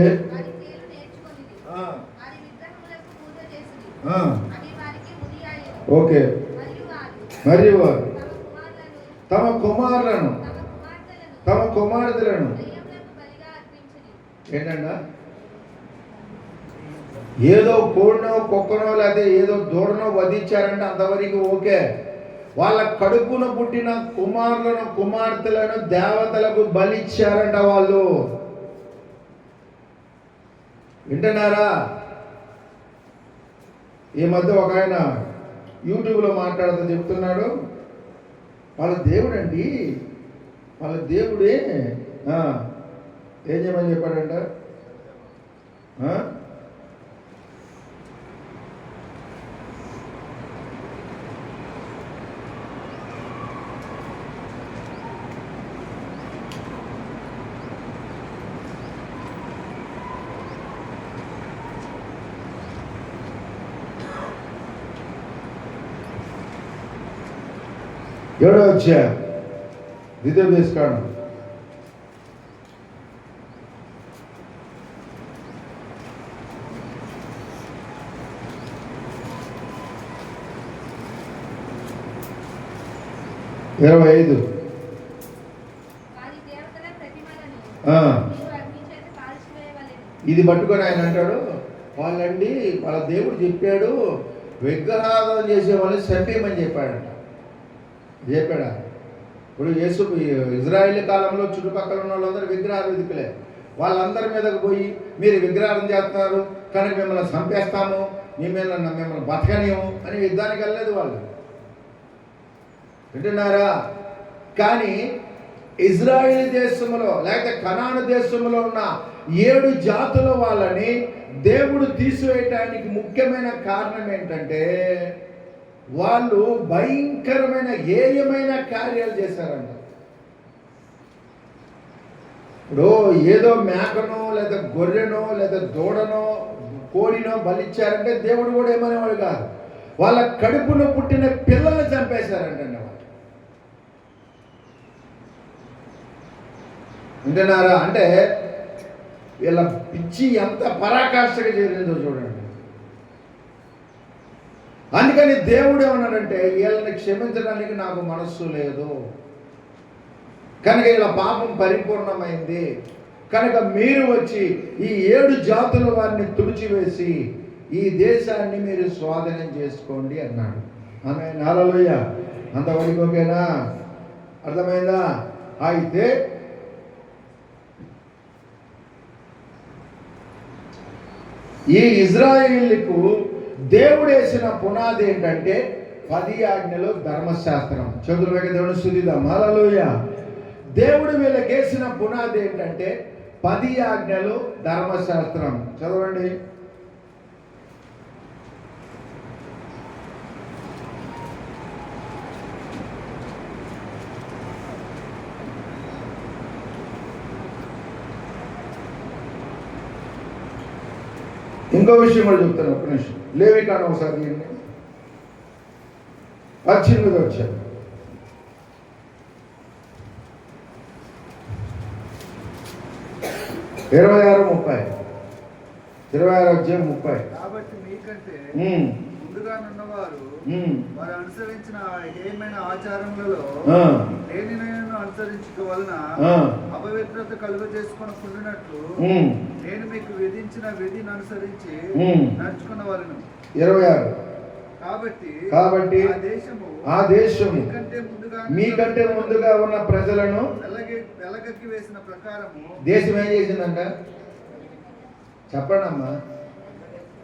okay. మరియు వారు తమ కుమారులను తమ కుమార్తెలను ఏంటంట, ఏదో కోడినో కుక్కనో లేదా ఏదో దూడనో వధించారంటే అంతవరకు ఓకే. వాళ్ళ కడుపున పుట్టిన కుమారులను కుమార్తెలను దేవతలకు బలిచ్చారంట వాళ్ళు. వింటున్నారా? ఈ మధ్య ఒక ఆయన యూట్యూబ్లో మాట్లాడుతూ చెప్తున్నాడు, వాళ్ళ దేవుడండి, వాళ్ళ దేవుడే ఏం చేయమని చెప్పాడంట? ఏడో అధ్యాయం ద్వితీయోపదేశకాండం 25. ఇది పట్టుకొని ఆయన అంటాడు, వాళ్ళండి వాళ్ళ దేవుడు చెప్పాడు విగ్రహారాధన చేసే వాళ్ళని చంపేయమని చెప్పాడంట. చెప్పాడా? ఇప్పుడు యేసు ఇజ్రాయేల్ కాలంలో చుట్టుపక్కల ఉన్న వాళ్ళందరూ విగ్రహారాధికులే. వాళ్ళందరి మీదకు పోయి మీరు విగ్రహారం చేస్తున్నారు కనుక మిమ్మల్ని చంపేస్తాము, మిమ్మల్ని బతకనేము అని యుద్ధానికి వెళ్ళలేదు వాళ్ళు. వింటున్నారా? కానీ ఇజ్రాయిల్ దేశంలో లేకపోతే కనాను దేశంలో ఉన్న 7 జాతుల వాళ్ళని దేవుడు తీసివేయటానికి ముఖ్యమైన కారణం ఏంటంటే వాళ్ళు భయంకరమైన హేయమైన కార్యాలు చేశారంట. ఇప్పుడు ఏదో మేకనో లేదా గొర్రెనో లేదా దూడనో కోడినో బలిచ్చారంటే దేవుడు కూడా ఏమనేవాడు కాదు. వాళ్ళ కడుపులో పుట్టిన పిల్లల్ని చంపేశారంటండి వాళ్ళు. వింటున్నారా? అంటే వీళ్ళ పిచ్చి ఎంత పరాకాష్ఠగా చేరిందో చూడండి. అందుకని దేవుడు ఏమన్నాడంటే వీళ్ళని క్షమించడానికి నాకు మనస్సు లేదు, కనుక ఇలా పాపం పరిపూర్ణమైంది, కనుక మీరు వచ్చి ఈ 7 జాతుల వారిని తుడిచివేసి ఈ దేశాన్ని మీరు స్వాధీనం చేసుకోండి అన్నాడు. ఆమేన్, హల్లెలూయా. అంతవరకు ఓకేనా? అర్థమైందా? అయితే ఈ ఇజ్రాయేలీలకు దేవుడు వేసిన పునాది ఏంటంటే 10 ఆజ్ఞలు ధర్మశాస్త్రం. చదువులేక దేవుని స్తుతిద్దాం. హల్లెలూయా. దేవుడు వీళ్ళకి వేసిన పునాది ఏంటంటే 10 ఆజ్ఞలు ధర్మశాస్త్రం. చదవండి. ఇంకో విషయం కూడా చెప్తాను, ఒక్క నిమిషం. లేవికాండం ఒకసారి తీయండి. 18 వచ్చారు. 26:30. కాబట్టి మీకంటే ముందుగా ఉన్నవారు వారు అనుసరించిన ఏమైనా ఆచారములలో దేనినైనా అనుసరించుట వలన అపవిత్రత కలుగ చేసుకొనకుండునట్లు నేను మీకు విధించిన విధిని అనుసరించి నడుచుకున్న వాళ్ళను. 26. కాబట్టి ఆ దేశము మీకంటే ముందుగా ఉన్న ప్రజలను వెలగక్కి వేసిన ప్రకారము దేశం ఏం చేసిందంట? చెప్పండి అమ్మా.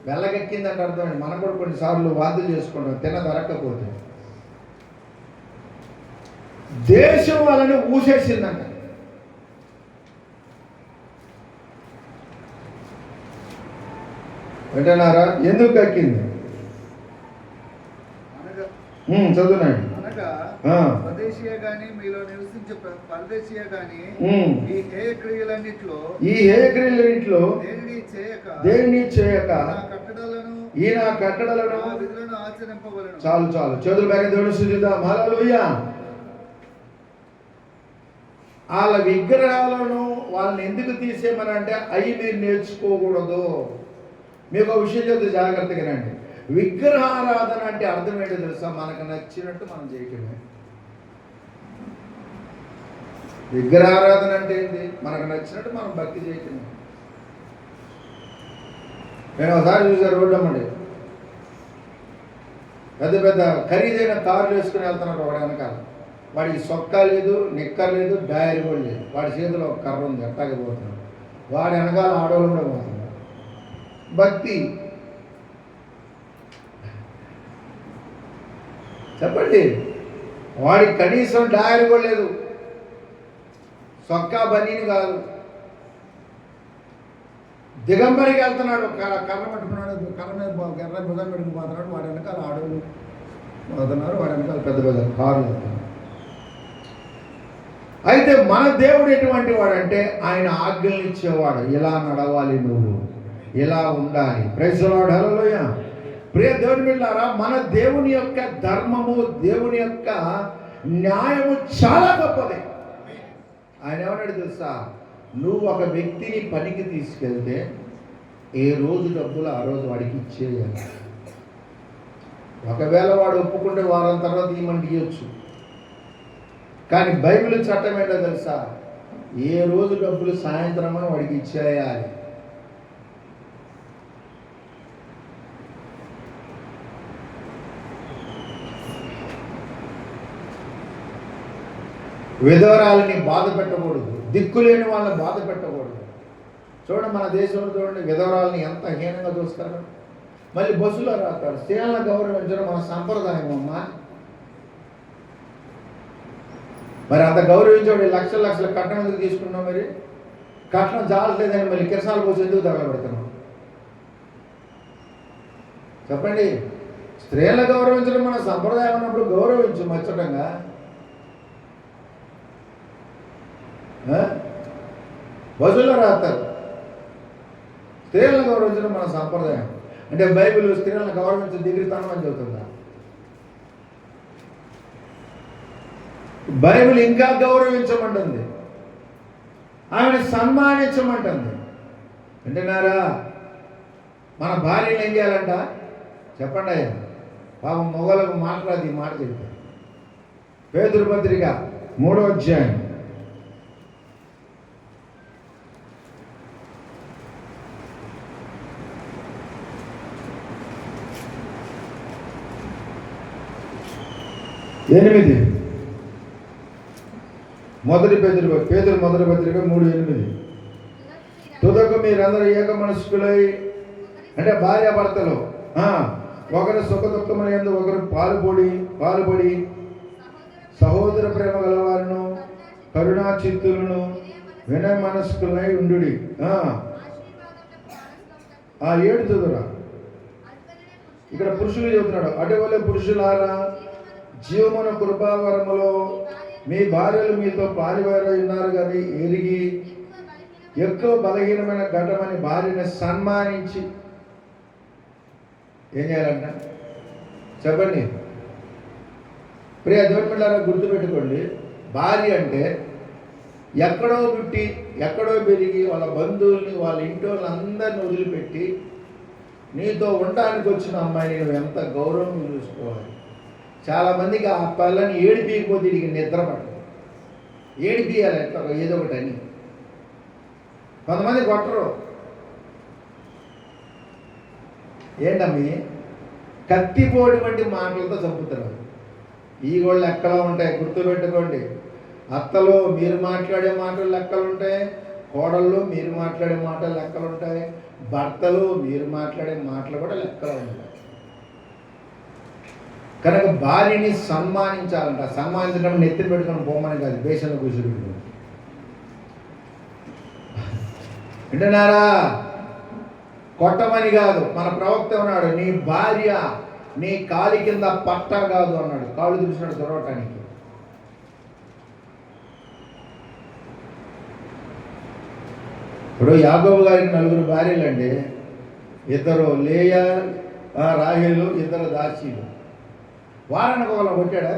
వెళ్ళగెక్కిందంటే అర్థమండి. మనం కూడా కొన్నిసార్లు వాదులు చేసుకుంటాం తిన దొరక్కపోతే. దేశం వాళ్ళని ఊసేసిందంట. వింటున్నారా? ఎందుకు కక్కింది? చదువునండి. స్వదేశీయ గాని మీలో నివసించే పరదేశీయ గాని ఈ హేయ క్రియలన్నిట్లో దేనిని చేయక ఈ నా కట్టడలను విధులను ఆచరింపవలెను. చాలు చేతులు బాగా దేవుని స్తుతిద్దాం. హల్లెలూయా. వాళ్ళ విగ్రహాలను వాళ్ళని ఎందుకు తీసేయమనంటే అవి మీరు నేర్చుకోకూడదు. మీకు ఒక విషయం చెప్తే జాగ్రత్తగా రండి. విగ్రహారాధన అంటే అర్థం ఏంటో తెలుసా? మనకు నచ్చినట్టు మనం చేయటమే. విగ్రహారాధన అంటే ఏంటి? మనకు నచ్చినట్టు మనం భక్తి చేయటమే. నేను ఒకసారి చూసాను రోడ్డు అమ్మండి, పెద్ద ఖరీదైన కార్లు వేసుకుని వెళ్తున్నాడు వాడు వెనకాల. వాడికి సొక్కా లేదు, నిక్కర్ లేదు, డైరీ కూడా లేదు. వాడి చేతిలో ఒక కర్ర ఉంది, అట్టాగే పోతున్నాడు. వాడి వెనకాల ఆడవాళ్ళు కూడా పోతున్నాడు. భక్తి చెప్పండి. వాడికి కనీసం డైరీ కూడా లేదు, సొక్కా బనీని కాదు, దిగంబరికి వెళ్తున్నాడు. కర్ర పట్టుకున్నాడు, కర్ర మీద ఎర్ర బుధం పెట్టుకుపోతున్నాడు. వాడి వెనకాల ఆడవాళ్ళు పోతున్నారు, వాడి వెనకాల పెద్ద కార్లు వెళ్తున్నారు. అయితే మన దేవుడు ఎటువంటి వాడంటే ఆయన ఆజ్ఞలు ఇచ్చేవాడు. ఇలా నడవాలి, నువ్వు ఇలా ఉండాలి. Praise the lord. హల్లెలూయా. ప్రియ దేవుని బిడ్డలారా, మన దేవుని యొక్క ధర్మము, దేవుని యొక్క న్యాయము చాలా గొప్పది. ఆయన ఏమన్నాడు తెలుసా? నువ్వు ఒక వ్యక్తిని పనికి తీసుకెళ్తే ఏ రోజు డబ్బులు ఆ రోజు వాడికి ఇచ్చేయాలి. ఒకవేళ వాడు ఒప్పుకుంటే వారం తర్వాత ఇవ్వమంటే ఇవ్వచ్చు. కానీ బైబిల్ చట్టం ఏంటో తెలుసా? ఏ రోజు డబ్బులు సాయంత్రం వాడికి ఇచ్చేయాలి. విధవరాలని బాధ పెట్టకూడదు, దిక్కులేని వాళ్ళని బాధ పెట్టకూడదు. చూడండి మన దేశంలో చూడండి, విధవరాలని ఎంత హీనంగా చూస్తారు. మళ్ళీ బస్సులో రాస్తారు. స్త్రీలను గౌరవించడం మన సంప్రదాయం అమ్మా. మరి అంత గౌరవించేవాడు లక్షల లక్షల కట్నం ఎందుకు తీసుకున్నావు? మరి కట్నం చాలట్లేదని మళ్ళీ కిరసాల పోసి ఎందుకు తగలబెడుతున్నావు? చెప్పండి. స్త్రీలను గౌరవించడం మన సంప్రదాయం అన్నప్పుడు గౌరవించు మచ్చటంగా. బజుల్లో రాస్తారు స్త్రీలను గౌరవించడం మన సంప్రదాయం. అంటే బైబిల్ స్త్రీలను గౌరవించే దిగిరితనం అని చెబుతుందా? బైబిల్ ఇంకా గౌరవించమంటుంది, ఆమెను సన్మానించమంటుంది. వింటున్నారా? మన భార్యలు ఏం చేయాలంట చెప్పండి అయ్యా. పాపం మొగలకు మాట్లాడి ఈ మాట చెప్తారు. పేతురు పత్రిక 3వ అధ్యాయం 8. పేతురు మొదటి పత్రిక 3:8. తుదకు మీరందరూ ఏక మనస్కులై, అంటే భార్యాభర్తలు ఒకరు సుఖ దుఃఖముల యందు ఒకరు పాలుపడి సహోదర ప్రేమ గలవారును కరుణా చిత్తులను వినయ మనస్కులై ఉండుడి. 7 చదువురా. ఇక్కడ పురుషులు చెబుతున్నాడు. అటువలే పురుషులారా, జీవమున కృపావరములో మీ భార్యలు మీతో పాలివారై ఉన్నారు కానీ ఎరిగి ఎక్కువ బలహీనమైన ఘటమని భార్యను సన్మానించి ఏం చేయాలంట చెప్పండి. ప్రియ దేవుని బిడ్డలారా, గుర్తుపెట్టుకోండి, భార్య అంటే ఎక్కడో పుట్టి ఎక్కడో పెరిగి వాళ్ళ బంధువుల్ని వాళ్ళ ఇంటి వాళ్ళందరినీ వదిలిపెట్టి నీతో ఉండడానికి వచ్చిన అమ్మాయిని నువ్వు ఎంత గౌరవం చూసుకోవాలి. చాలామందికి ఆ పిల్లని ఏడిపీయకపోతే ఇడికి నిద్ర పట్టదు. ఏడిపియాలి ఎట్లా ఏదో ఒకటి అని. కొంతమంది కొట్టరు. ఏంటమ్మి కత్తిపోడి వంటి మాటలతో చంపుతున్నారు. ఈ గోళ్ళు లెక్కలో ఉంటాయి, గుర్తుపెట్టుకోండి. అత్తలో మీరు మాట్లాడే మాటలు లెక్కలు ఉంటాయి, కోడళ్ళు మీరు మాట్లాడే మాటలు లెక్కలు ఉంటాయి, భర్తలు మీరు మాట్లాడే మాటలు కూడా లెక్కలు ఉంటాయి. కనుక భార్యని సన్మానించాలంట. సన్మానించడం నెత్తిని పెట్టుకొని పోమని కాదు, బేసన్లో కూర్చోబెట్టుకోండి. వింటున్నారా? కొట్టమని కాదు. మన ప్రవక్త ఉన్నాడు, నీ భార్య నీ కాలి కింద పట్ట కాదు అన్నాడు. కాళ్ళు చూసినాడు దొరవటానికి. ఇప్పుడు యాకోబు గారికి 4 భార్యలండి. 2 లేయా, రాహేలు, 2 దాసీలు. వారానికి ఒకళ్ళ కొట్టాడా?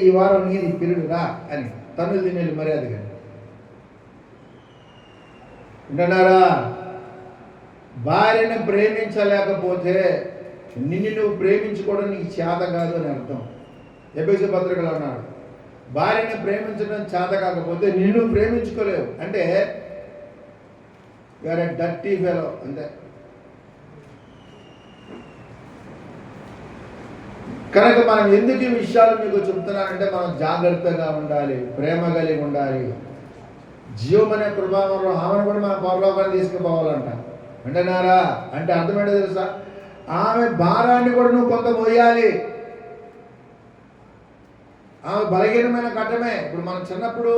ఈ వారం నీది పిరుడు రా అని తన్నులు తినేది మర్యాదగా. వింటున్నారా? భార్యను ప్రేమించలేకపోతే నిన్ను నువ్వు ప్రేమించుకోవడం నీకు చేత కాదు అని అర్థం. ఎఫెసీ పత్రికలో అన్నాడు, భార్యను ప్రేమించడం చేత కాకపోతే నిన్ను ప్రేమించుకోలేవు. అంటే యూఆర్ ఎ డర్టీ ఫెలో అంతే. కనుక మనం ఎందుకు ఈ విషయాలు మీకు చెప్తున్నానంటే మనం జాగ్రత్తగా ఉండాలి, ప్రేమ కలిగి ఉండాలి. జీవం అనే కృపావరం ఆమెను కూడా మన పరలోకాన్ని తీసుకుపోవాలంట. అంటున్నారా? అంటే అర్థమేంటో తెలుసా? ఆమె భారాన్ని కూడా నువ్వు కొంత మోయాలి. ఆమె బలహీనమైన ఘట్టమే. ఇప్పుడు మనం చిన్నప్పుడు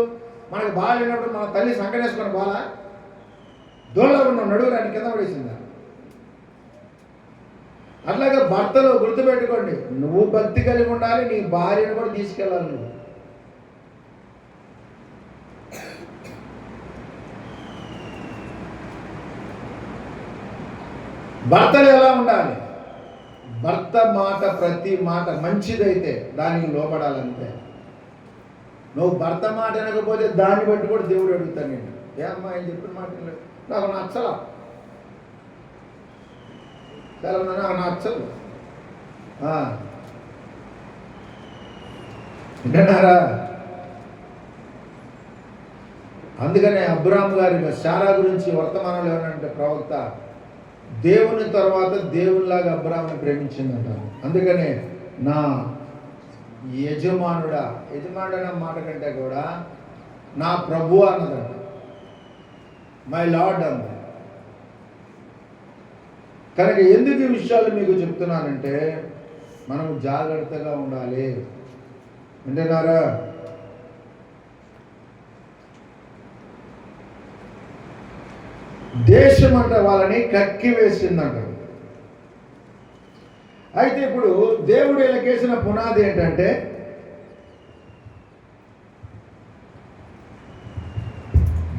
మనకు బాగా లేనప్పుడు మన తల్లి సంకటేసుకున్న బాల దోళ్ళ ఉన్నాం, నడువు రాని కింద పడేసిందా? అట్లాగే భర్తలు గుర్తుపెట్టుకోండి, నువ్వు భక్తి కలిగి ఉండాలి, నీ భార్యను కూడా తీసుకెళ్ళాలి నువ్వు. భర్తలు ఎలా ఉండాలి? భర్త మాట ప్రతి మాట మంచిదైతే దానికి లోపడాలంతే. నువ్వు భర్త మాట వినకపోతే దాన్ని బట్టి కూడా దేవుడు అడుగుతాను. నేను ఏమ్మా ఆయన చెప్పిన మాట నాకు నచ్చలా, చాలా నాకు నచ్చదు. వింటున్నారా? అందుకనే అబ్రాహాము గారి శారా గురించి వర్తమానంలో ఏమనంటే ప్రవక్త, దేవుని తర్వాత దేవునిలాగా అబ్రాహాముని ప్రేమించిందంట. అందుకనే నా యజమానుడు అనే మాట కంటే కూడా నా ప్రభు అన్నదంట, మై లార్డ్ అంద. కనుక ఎందుకు ఈ విషయాలు మీకు చెప్తున్నానంటే మనం జాగ్రత్తగా ఉండాలి. వింటున్నారా? దేశం అంట వాళ్ళని కక్కి వేసిందంట. అయితే ఇప్పుడు దేవుడు వీళ్ళకేసిన పునాది ఏంటంటే,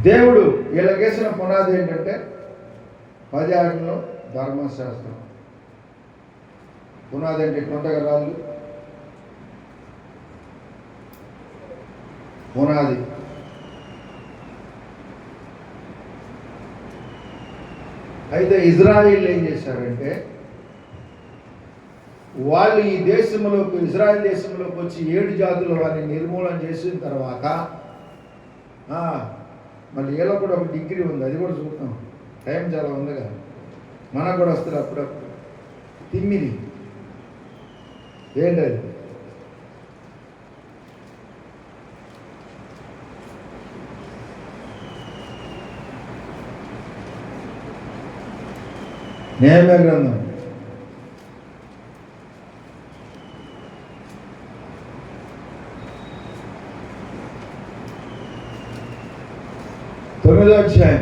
దేవుడు వీళ్ళకేసిన పునాది ఏంటంటే 10 ఆజ్ఞలు, ధర్మశాస్త్రం. పునాది అంటే ఇట్లా ఉంటాయి కదా రాళ్ళు, పునాది. అయితే ఇజ్రాయిల్ ఏం చేశారంటే, వాళ్ళు ఈ దేశంలోకి, ఇజ్రాయెల్ దేశంలోకి వచ్చి 7 జాతుల వారిని నిర్మూలన చేసిన తర్వాత మళ్ళీ వీళ్ళ కూడా ఒక డిగ్రీ ఉంది, అది కూడా చూద్దాం. టైం చాలా ఉంది కదా, మనకు కూడా వస్తుంది అప్పుడప్పుడు. తిమ్మిది ఏంటది? నేమే గ్రంథం 9వ అధ్యాయం.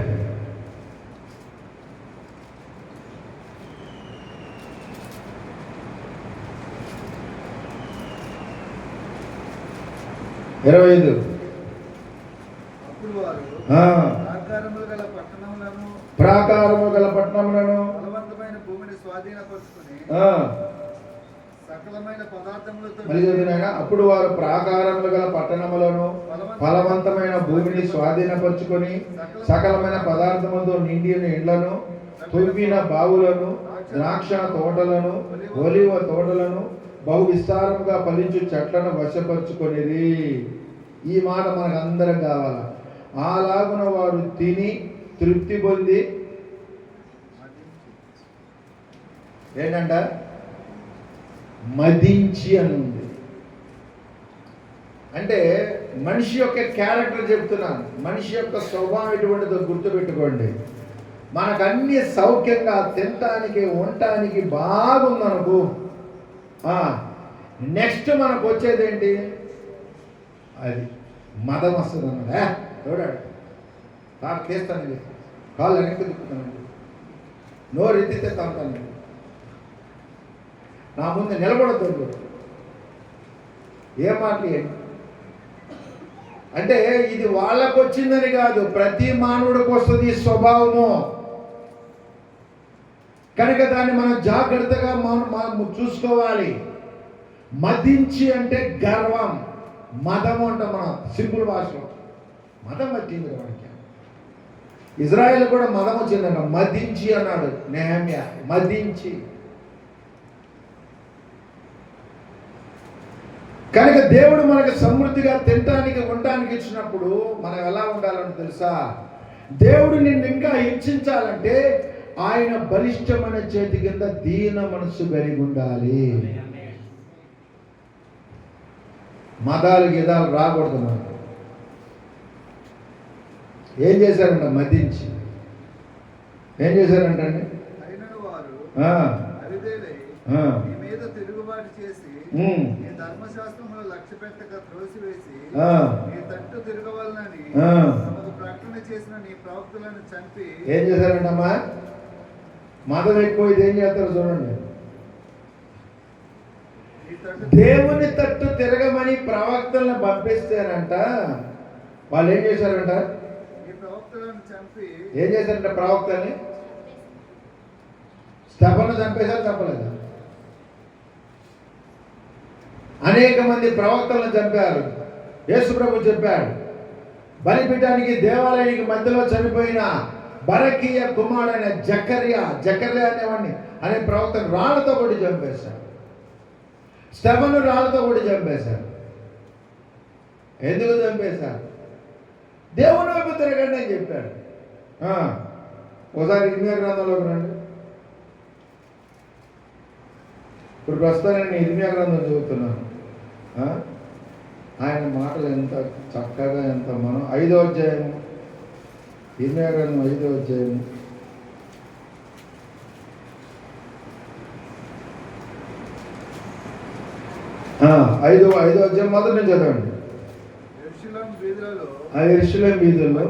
అప్పుడు వారు ప్రాకారము గల పట్టణములను బలవంతమైన భూమిని స్వాధీనపరుచుకుని సకలమైన పదార్థములతో. అప్పుడు వారు ప్రాకారములు గల పట్టణములను ఫలవంతమైన భూమిని స్వాధీనపరుచుకొని సకలమైన పదార్థములతో నిండిన ఇండ్లను, తొవ్విన బావులను, ద్రాక్ష తోటలను, ఒలివ తోటలను, బహు విస్తారముగా ఫలించు చెట్లను వశపరుచుకొనిరి. ఈ మాట మనకు అందరం కావాలా. అలాగున వారు తిని తృప్తి పొంది ఏంటంట మదించి అని ఉంది. అంటే మనిషి యొక్క క్యారెక్టర్ చెప్తున్నాను, మనిషి యొక్క స్వభావం ఎటువంటిదో గుర్తుపెట్టుకోండి. మనకు అన్ని సౌఖ్యంగా తినటానికి ఉండటానికి బాగుందనుకో, నెక్స్ట్ మనకు వచ్చేది ఏంటి? అది మదం వస్తుంది అన్నదా. చూడాడు తాను తీస్తానండి, కాళ్ళు వెనక్కి తిప్పుతానండి, నోరు ఎత్తితే తాగుతానండి, నా ముందు నిలబడతాడు. ఏం మాట్లాడి అంటే ఇది వాళ్ళకు వచ్చిందని కాదు, ప్రతి మానవుడికి వస్తుంది ఈ స్వభావము. కనుక దాన్ని మనం జాగ్రత్తగా మనం చూసుకోవాలి. మదించి అంటే గర్వం, మదము అంటాం మనం సింపుల్ భాషలో. మదం వచ్చింది వాడికి. ఇజ్రాయెల్ కూడా మదం వచ్చిందంట, మదించి అన్నాడు నెహమ్యా, మదించి. కనుక దేవుడు మనకు సమృద్ధిగా తినటానికి ఉండటానికి ఇచ్చినప్పుడు మనం ఎలా ఉండాలని తెలుసా? దేవుడు నిన్ను ఇంకా హెచ్చించాలంటే ఆయన బలిష్టమైన చేతి కింద దీన మనసు కలిగి ఉండాలి. మతాలు గీతాలు రాకూడదు మనకు. ఏం చేశారంట? మదించి ఏం చేశారంటే తిరుగుబాటు చేసి ధర్మశాస్త్రంలో లక్ష్య పెట్టక త్రోసివేసి నీ తట్టు తిరగవాలని ప్రకటన చేసిన నీ ప్రవక్తలను చంపి. ఏం చేశారంటమ్మా? మతం ఎక్కువ ఏం చేస్తారు చూడండి. దేవుని తట్టు తిరగమని ప్రవక్తలను పంపిస్తేనంట వాళ్ళు ఏం చేశారంట? ఈ ప్రవక్తలను చంపి. ఏం చేశారంట? ప్రవక్తల్ని స్తెఫను చంపేశారు, చంపలేదు. అనేక మంది ప్రవక్తలను చంపారు. యేసు ప్రభు చెప్పాడు, బలిపీఠానికి దేవాలయానికి మధ్యలో చనిపోయిన బరకీయ కుమారుడైన జకర్యా అనేవాడిని అనే ప్రవక్తను రాళ్లతో కొట్టి చంపేశారు. స్తెఫను రాళ్లతో కొట్టి చంపేశారు. ఎందుకు చంపేశారు? దేవుని వైపు తిరగండి అని చెప్పాడు. ఒకసారి ఇర్మియా గ్రంథంలోకి రండి. ఇప్పుడు ప్రస్తుతం నేను ఇర్మియా గ్రంథం చదువుతున్నాను. ఆయన మాటలు ఎంత చక్కగా, ఎంత మనం 5వ అధ్యాయము, ఇర్మియా గ్రంథం 5వ అధ్యాయము. ఐదో అధ్యాయం మొదటి నుంచి చదవండి. యెరూషలేము వీధుల్లో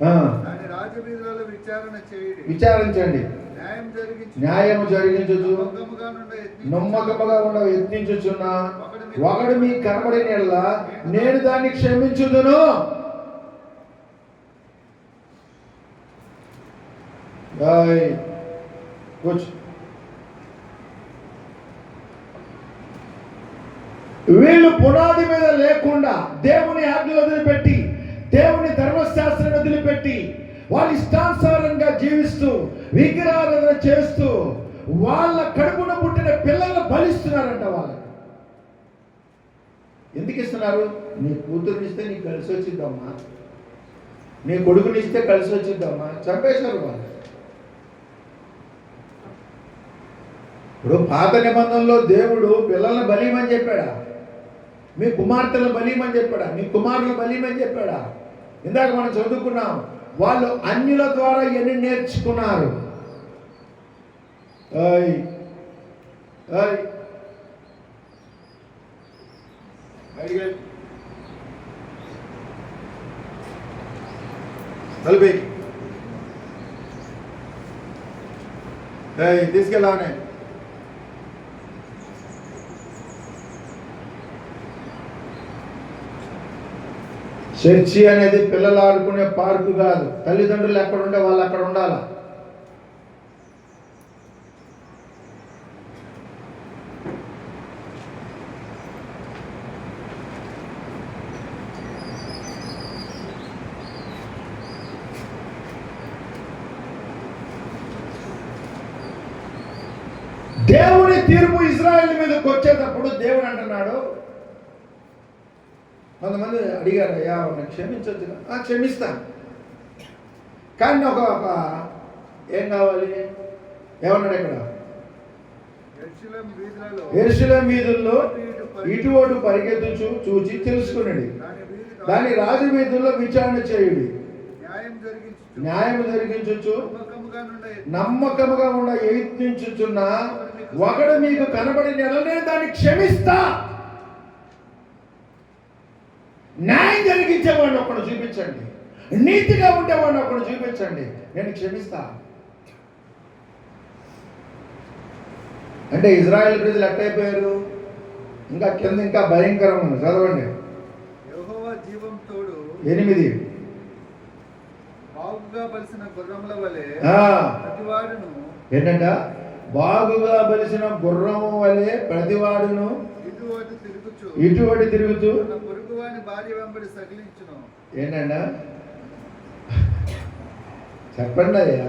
దాని రాజవీధులలో విచారించండి, న్యాయము జరిగించుచు నమ్మకముగా ఉండ యత్నించుచున్న ఒకడు మీకు కనబడిన యెడల నేను దాన్ని క్షమించుదును. కూర్చో. వీళ్ళు పునాది మీద లేకుండా దేవుని ఆజ్ఞలు వదిలిపెట్టి, దేవుని ధర్మశాస్త్రం వదిలిపెట్టి, వాళ్ళ ఇష్టానుసారంగా జీవిస్తూ విగ్రహారాధన చేస్తూ వాళ్ళ కడుపున పుట్టిన పిల్లలను బలిస్తున్నారంట. వాళ్ళకి ఎందుకు ఇస్తున్నారు? నీ కూతురునిస్తే నీకు కలిసి వచ్చిద్దామా, నీ కొడుకునిస్తే కలిసి వచ్చిద్దామా, చంపేశారు వాళ్ళు. ఇప్పుడు పాత నిబంధనలో దేవుడు పిల్లల్ని బలీమని చెప్పాడా? మీ కుమార్తెలను బలీమని చెప్పాడా? మీ కుమారులను బలీమని చెప్పాడా? ఇందాక మనం చదువుకున్నాం, వాళ్ళు అన్యుల ద్వారా ఎన్ని నేర్చుకున్నారు. తీసుకెళ్ళానే. చర్చి అనేది పిల్లలు ఆడుకునే పార్కు కాదు. తల్లిదండ్రులు ఎక్కడ ఉంటే వాళ్ళు అక్కడ ఉండాలి. దేవుని తీర్పు ఇజ్రాయెల్ మీదకి వచ్చేటప్పుడు దేవుడు అంటున్నాడు, కొంతమంది అడిగారు, అయ్యా నన్ను క్షమించవచ్చు. క్షమిస్తాను, కానీ ఒక ఏం కావాలి? ఏమన్నాడు ఇక్కడ? యెరూషలేము వీధుల్లో ఇటు అటు పరిగెత్తుచు చూచి తెలుసుకున్నాడు, దాని రాజు వీధుల్లో విచారణ చేయుడి, న్యాయం జరిగించు నమ్మకముగా ఉండ యత్నించుచున్న ఒకడు మీకు కనబడిన యెడల నేను దాన్ని క్షమిస్తా. న్యాయం జరిగించేవాడిని ఒకడు చూపించండి, నీతిగా ఉండేవాడిని ఒకడు చూపించండి, నేను క్షమిస్తా. అంటే ఇజ్రాయెల్ ప్రజలు ఎట్టయిపోయారు? ఇంకా కింద ఇంకా భయంకరం ఉంది, చదవండి. యెహోవా జీవం తోడు 8 బాగుగా బలిసిన గుర్రముల వలె ప్రతివాడును. ఏంటంట? బాగుగా బలిసిన గుర్రము వలె ప్రతివాడును ఇటు అటు తిరుగుతూ పొరుగువాని భార్య వెంబడి సగిలించును. ఏంటంట? చెప్పండి అయ్యా.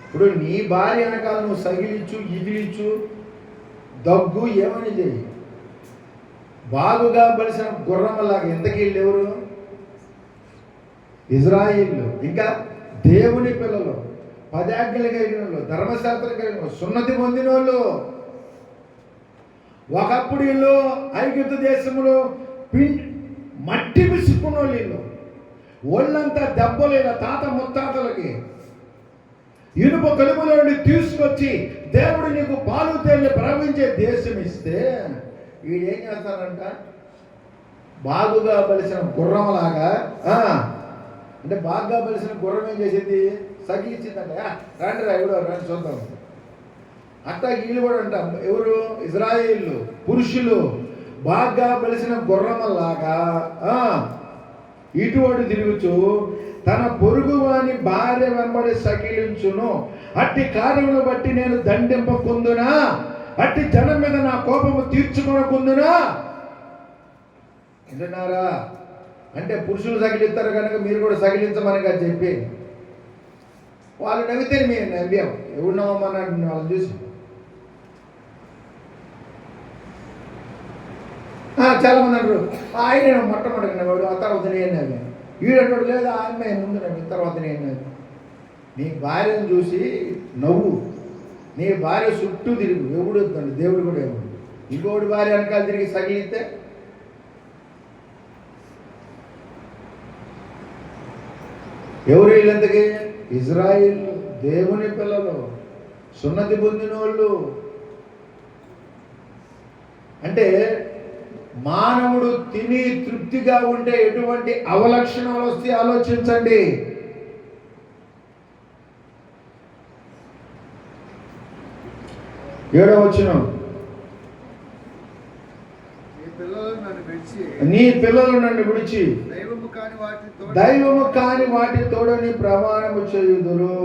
ఇప్పుడు నీ భార్య వెనకాల నువ్వు సగిలించు, ఇదిలించు, దగ్గు, ఏమని చెయ్యి. బాగుగా బలిసిన గుర్రమలాగా ఎంతకీళ్ళు ఎవరు? ఇజ్రాయిల్. ఇంకా దేవుని పిల్లలు, 10 ఆజ్ఞలు కలిగిన వాళ్ళు, ధర్మశాస్త్రం కలిగిన వాళ్ళు, సున్నతి పొందిన వాళ్ళు. ఒకప్పుడు వీళ్ళు ఐగుప్తు దేశంలో మట్టి విసుకున్న వాళ్ళు, ఒళ్ళంతా దెబ్బలు. ఇలా తాత ముత్తాతలకి ఇనుప కలుపులో నుండి తీసుకొచ్చి దేవుడు నీకు పాలు తేళ్లు ప్రవహించే దేశం ఇస్తే వీడేం చేస్తారంట? బాగుగా బలిసిన గుర్రంలాగా. అంటే బాగా బలిసిన గుర్రం ఏం చేసింది? సగిలిచ్చిందంట. రండి రా, ఎవడో రండి చూద్దాం. అట్టా వీళ్ళు కూడా అంట, ఎవరు? ఇజ్రాయేలు పురుషులు బాగా బలిసిన గుర్రమలాగా ఇటు అటు తిరుగుచు తన పొరుగు వాని భార్య వెంబడి సగిలించును. అట్టి కార్యమును బట్టి నేను దండింపకుందునా, అట్టి జనం మీద నా కోపము తీర్చుకొనకుందునా. వింటున్నారా? అంటే పురుషులు సగిలిస్తారు కనుక మీరు కూడా సగిలించమని చెప్పి వాళ్ళు నవ్వితే మేము నవ్వాం. ఎవరు నవ్వమన్నాడు వాళ్ళని చూసి? చాలా మంది అంటారు, ఆయన మొట్టమొదటి నవ్వాడు, ఆ తర్వాత నేను నవ్వాను. వీడంటాడు, లేదు ఆయన ముందు నవ్వు, తర్వాత నేను నవ్వు. నీ భార్యను చూసి నవ్వు, నీ భార్య చుట్టూ తిరుగు. ఎవడు వద్దండి, దేవుడు కూడా ఎవడు. ఇంకోటి భార్య వెనకాల తిరిగి సగిలితే ఎవరు వీళ్ళంతకీ? ఇజ్రాయిల్ దేవుని పిల్లలు, సున్నతి పొందిన వాళ్ళు. అంటే మానవుడు తిని తృప్తిగా ఉంటే ఎటువంటి అవలక్షణాలు వస్తాయి ఆలోచించండి. ఏడవ వచనం, నీ పిల్లలు నన్ను విడిచి దైవము కాని వాటి తోడని ప్రమాణము చేయుదురు.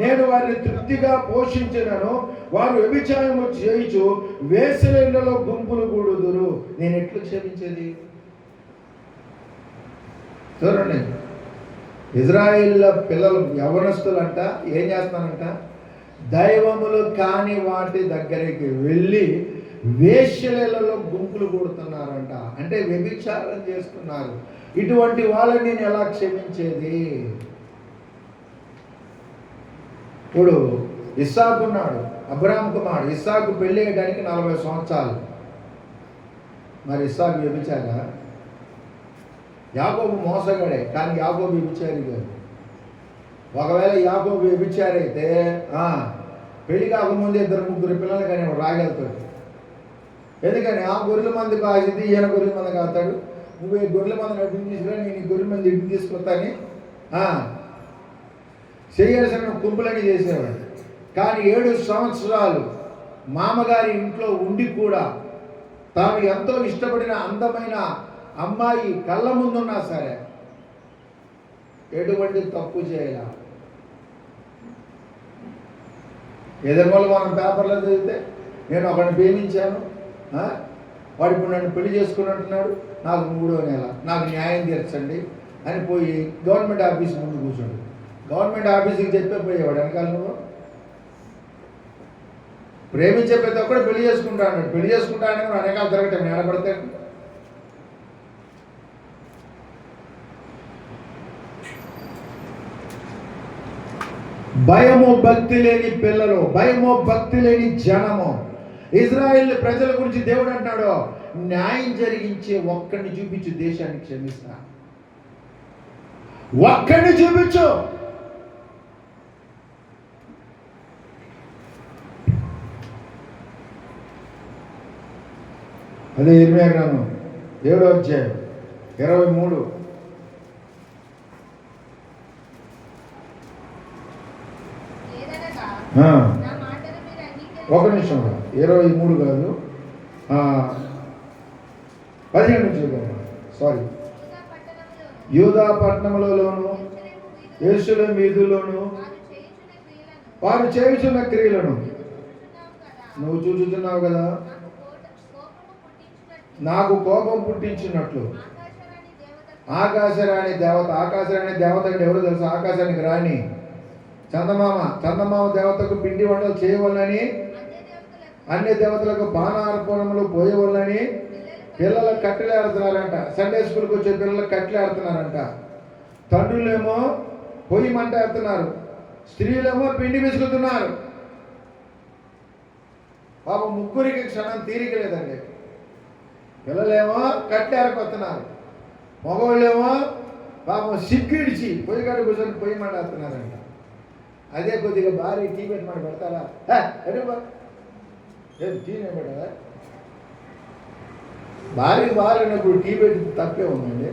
నేను వారిని తృప్తిగా పోషించినను వారు వ్యభిచారము చేయుచు వేసలేళ్లలో గుంపులు కూడుదురు. నేను ఎట్లు క్షమించేది? చూడండి, ఇజ్రాయిల్ పిల్లలు యవనస్తులంట ఏం చేస్తానంట, దైవములు కాని వాటి దగ్గరికి వెళ్ళి వేశ్యలలో గుంపులు కూడుతున్నారంట. అంటే వ్యభిచారం చేస్తున్నారు. ఇటువంటి వాళ్ళని నేను ఎలా క్షమించేది? ఇప్పుడు ఇస్సాకు ఉన్నాడు, అబ్రాహాం కుమారుడు. ఇస్సాకు పెళ్ళి అయ్యడానికి 40 సంవత్సరాలు. మరి ఇస్సాకు వ్యభిచారా? యాకోబు మోసగాడే, కానీ యాకోబు వ్యభిచారి కాదు. ఒకవేళ యాకోబు వ్యభిచారి అయితే పెళ్లి కాకముందే 2-3 పిల్లలు కానీ రాగలుగుతాడు. ఎందుకని ఆ గొర్రెల మంది కాసింది, ఈయన గొర్రెల మంది కాస్తాడు. నువ్వు ఈ గొర్రెల మంది నడిపి తీసుకురా, నేను ఈ గొర్రెల మంది ఇంటికి తీసుకొస్తాని చేయాల్సిన కుంపులని చేసేవాడు. కానీ 7 సంవత్సరాలు మామగారి ఇంట్లో ఉండి కూడా తాను ఎంతో ఇష్టపడిన అందమైన అమ్మాయి కళ్ళ ముందున్నా సరే ఎటువంటి తప్పు చేయాల. ఏదైనా మనం పేపర్లో చదివితే నేను ఒకరిని ప్రేమించాను, వాడు ఇప్పుడు నన్ను పెళ్లి చేసుకున్నట్టున్నాడు, నాకు 3వ నెల, నాకు న్యాయం తీర్చండి అని పోయి గవర్నమెంట్ ఆఫీస్ ముందు కూర్చోండి. గవర్నమెంట్ ఆఫీస్కి చెప్పే పోయేవాడు వెనకాల. నువ్వు ప్రేమించే ప్రతి ఒక్కడు పెళ్లి చేసుకుంటా అన్నాడు. పెళ్లి చేసుకుంటా అని వెనకాల తిరగటం ఏడబడతాడు. భయము భక్తి లేని పిల్లలు, భయము భక్తి లేని జనము. ఇజ్రాయేల్ ప్రజల గురించి దేవుడు అంటాడు, న్యాయం జరిగించే ఒక్కడిని చూపించు, దేశాన్ని క్షమిస్తా. ఒక్కడిని చూపించు. అదే ఇర్మియా గ్రంథం 7వ అధ్యాయం 23. ఒక నిమిషం, 23 కాదు, 15 నుంచి. సారీ, యూదా పట్టణములలోను యెరూషలేము వీధుల్లోను వారు చేయుచున్న క్రియలను నువ్వు చూచుచున్నావు కదా. నాకు కోపం పుట్టించినట్లు ఆకాశరాణి దేవత. ఆకాశరాణి దేవత అంటే ఎవరు తెలుసు? ఆకాశానికి రాణి చందమామ దేవతకు పిండి వంటలు చేయవలని, అన్ని దేవతలకు బాణార్పణములు పోయవలని పిల్లలకు కట్టెలు ఆడుతున్నారంట. సండే స్కూల్కి వచ్చే పిల్లలకు కట్టెలు ఆడుతున్నారంట. తండ్రులేమో పొయ్యి మంట ఆడుతున్నారు, స్త్రీలేమో పిండి విసుకుతున్నారు. పాపం ముగ్గురికి క్షణం తీరిక లేదండి. పిల్లలేమో కట్టె ఆరిపోతున్నారు, మగవాళ్ళేమో పాపం సిగ్గిడిచి పొయ్యి కాడ కూర్చొని పొయ్యి మంట ఆడుతున్నారంట. అదే కొద్దిగా భార్య టీ పెట్టి మాట పెడతారా? లేదు, టీ నేను పెట్టదా? భార్యకి బాగాలేనప్పుడు టీ పెట్టి తప్పే ఉందండి.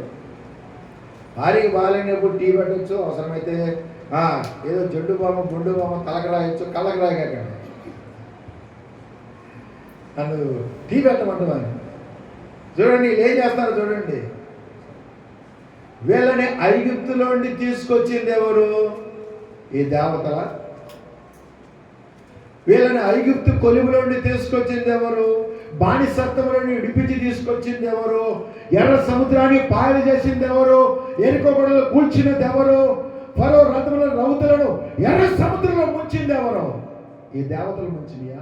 భార్యకి బాగాలేనప్పుడు టీ పెట్టచ్చు, అవసరమైతే ఏదో జడ్డు బామ గుండు బామ తలకు రాయొచ్చు, కళ్ళకు రాయకండి. నన్ను టీ పెట్టమంటున్నాను. చూడండి వీళ్ళు ఏం చేస్తారో చూడండి. వీళ్ళని ఐగుప్తులోండి తీసుకొచ్చింది ఎవరు? ఈ దేవతల. వీళ్ళని ఐగుప్తు కొలువులోండి తీసుకొచ్చింది ఎవరు? బానిసత్వంలోని విడిపించి తీసుకొచ్చింది ఎవరు? ఎర్ర సముద్రాన్ని పాయలు చేసింది ఎవరు? ఎరుకో గొడవలు కూల్చినది ఎవరు? ఫరో రథముల రౌతులను ఎర్ర సముద్రంలో ముంచింది ఎవరు? ఈ దేవతలు ముంచినయా?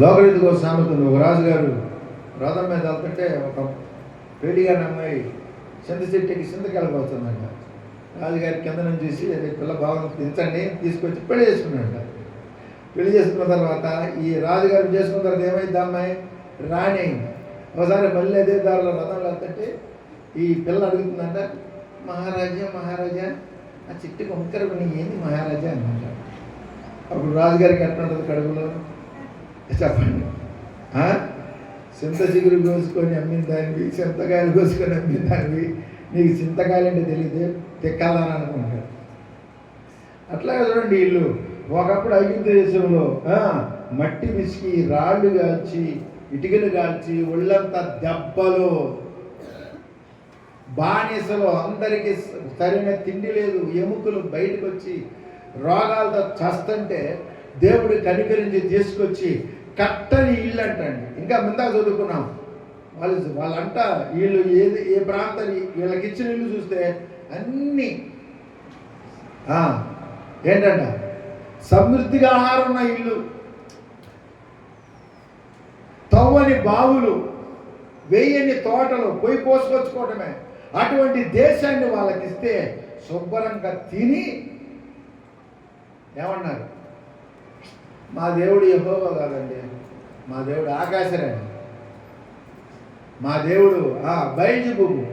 లోకరీతికి ఒక సామెత ఉంది. ఒక రాజుగారు రథం మీద వెళ్తుంటే ఒక పెళ్లిగాని అమ్మాయి చింత చెట్టుకి చింతకి వెళ్ళిపోతుందంట. రాజుగారి కింద నుంచి చూసి అదే పిల్ల బాగుంది దించండి తీసుకొచ్చి పెళ్లి చేసుకున్నాడంట. పెళ్లి చేసుకున్న తర్వాత ఈ రాజుగారు చేసుకున్న తర్వాత ఏమైంది? అమ్మాయి రాణి అయింది. ఒకసారి మళ్ళీ అదే దారిలో రథంలో వెళ్తుంటే ఈ పిల్ల అడుగుతుందంట, మహారాజా ఆ చిట్టి వంకరకు నీ ఏంది మహారాజా అన్నమాట. అప్పుడు రాజుగారికి ఎట్లా ఉంటుంది కడుపులో చెప్పండి. చింత చిగురు కోసుకొని అమ్మిన దానివి, చింతకాయలు కోసుకొని అమ్మిన దానివి, నీకు చింతకాయలు అంటే తెలియదు తెక్కాలని అనుకుంటారు. అట్లాగే చూడండి, వీళ్ళు ఒకప్పుడు ఐగుప్తు దేశంలో మట్టి విసికి రాళ్ళు కాల్చి ఇటుకలు కాల్చి ఒళ్ళంతా దెబ్బలు, బానిసలు, అందరికీ సరైన తిండి లేదు, ఎముకలు బయటకు వచ్చి రోగాలతో చస్తుంటే దేవుడు కనికరించి తీసుకొచ్చి కట్టని ఇల్లు అంటండి. ఇంకా ముందా చదువుకున్నాం వాళ్ళంట వీళ్ళు ఏ ప్రాంతాన్ని వీళ్ళకి ఇచ్చిన ఇల్లు చూస్తే అన్నీ ఏంటంట సమృద్ధిగా ఆహారం ఉన్న ఇల్లు, తవ్వని బావులు, వేయని తోటలు, పొయ్యి పోసుకొచ్చుకోవటమే. అటువంటి దేశాన్ని వాళ్ళకి ఇస్తే శుభ్రంగా తిని ఏమన్నారు, మా దేవుడు యెహోవా కాదండి, మా దేవుడు ఆకాశరాణి, మా దేవుడు బయల్జెబూబు.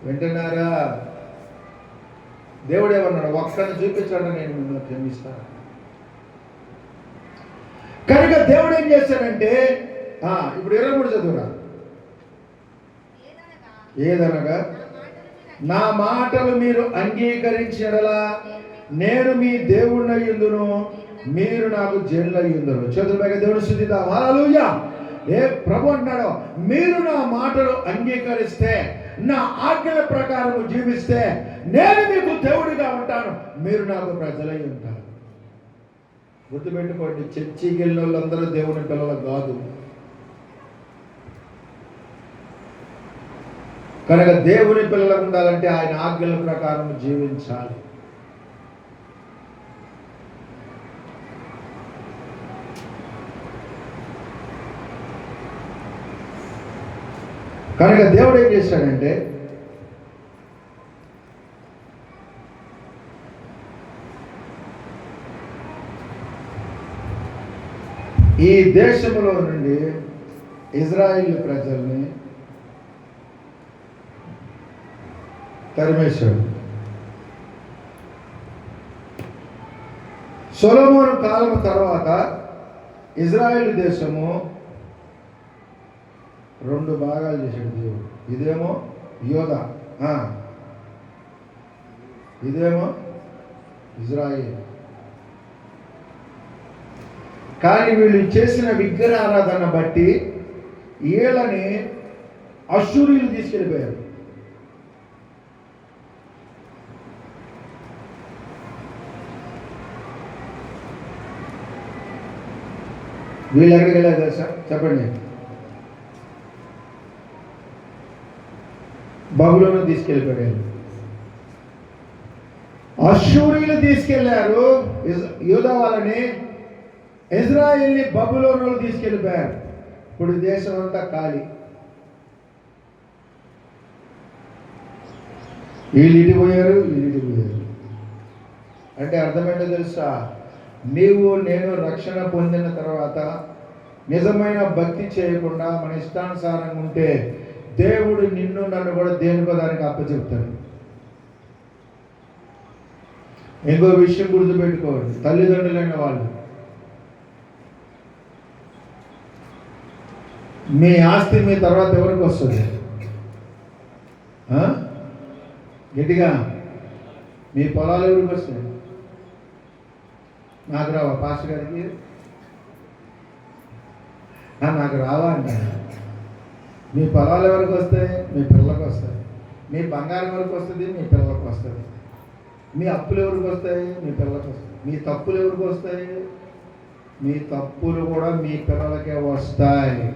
వింటున్నారా? దేవుడు ఏమన్నాడు, ఒక్కడిని చూపించాడు నేను మిమ్మల్ని క్షమిస్తాను. కనుక దేవుడు ఏం చేశాడంటే ఇప్పుడు 23 చదువురా. ఏదనగా నా మాటలు మీరు అంగీకరించడలా నేను మీ దేవుణ్ణయ్యుందును, మీరు నాకు జనులయ్యుందును. చదువుగా దేవుడు స్తుతిద్దాం. హల్లెలూయా. ఏ ప్రభు అంటున్నాడో, మీరు నా మాటలు అంగీకరిస్తే, నా ఆజ్ఞల ప్రకారం జీవిస్తే నేను మీకు దేవుడిగా ఉంటాను, మీరు నాకు ప్రజలై ఉంటారు. గుర్తుపెట్టుకోండి, చర్చికి వెళ్ళిన వాళ్ళందరూ దేవుని పిల్లలు కాదు. కనుక దేవుని పిల్లలకు ఉండాలంటే ఆయన ఆజ్ఞల ప్రకారం జీవించాలి. కనుక దేవుడు ఏం చేశాడంటే ఈ దేశంలో నుండి ఇజ్రాయేల్ ప్రజల్ని తరిమేశాడు. సొలొమోను కాలం తర్వాత ఇజ్రాయేల్ దేశము 2 భాగాలు చేశాడు దేవుడు. ఇదేమో యోధా, ఇదేమో ఇజ్రాయేల్. కానీ వీళ్ళు చేసిన విగ్రహారాధన బట్టి వీళ్ళని అశ్షూరీయులు తీసుకెళ్ళిపోయారు. వీళ్ళు ఎక్కడికి వెళ్ళారు తెలుసా? చెప్పండి. బబులోను తీసుకెళ్ళిపోయారు. అశ్షూరీయులు తీసుకెళ్లారు యూదా వాళ్ళని, ఇజ్రాయేల్ని బబులోను తీసుకెళ్ళిపోయారు. ఇప్పుడు దేశం అంతా ఖాళీ. వీళ్ళు ఇటుపోయారు, వీళ్ళు ఇటుపోయారు. అంటే అర్థమైందో తెలుసా? నీవు నేను రక్షణ పొందిన తర్వాత నిజమైన భక్తి చేయకుండా మన ఇష్టానుసారంగా ఉంటే దేవుడు నిన్ను నన్ను కూడా దేనికో దానికి అప్పచెప్తాడు. ఇంకో విషయం గుర్తుపెట్టుకోండి, తల్లిదండ్రులైన వాళ్ళు మీ ఆస్తి మీ తర్వాత ఎవరికి వస్తుంది? గట్టిగా మీ పొలాలు ఎవరికి వస్తాయి? నాకు రావా? పాస్టర్ గారికి నాకు రావా అంటాను. మీ పొలాలు ఎవరికి వస్తాయి? మీ పిల్లలకు వస్తాయి. మీ బంగారం ఎవరికి వస్తుంది? మీ పిల్లలకు వస్తుంది. మీ అప్పులు ఎవరికి వస్తాయి? మీ పిల్లలకు వస్తాయి. మీ తప్పులు ఎవరికి వస్తాయి? మీ తప్పులు కూడా మీ పిల్లలకే వస్తాయి.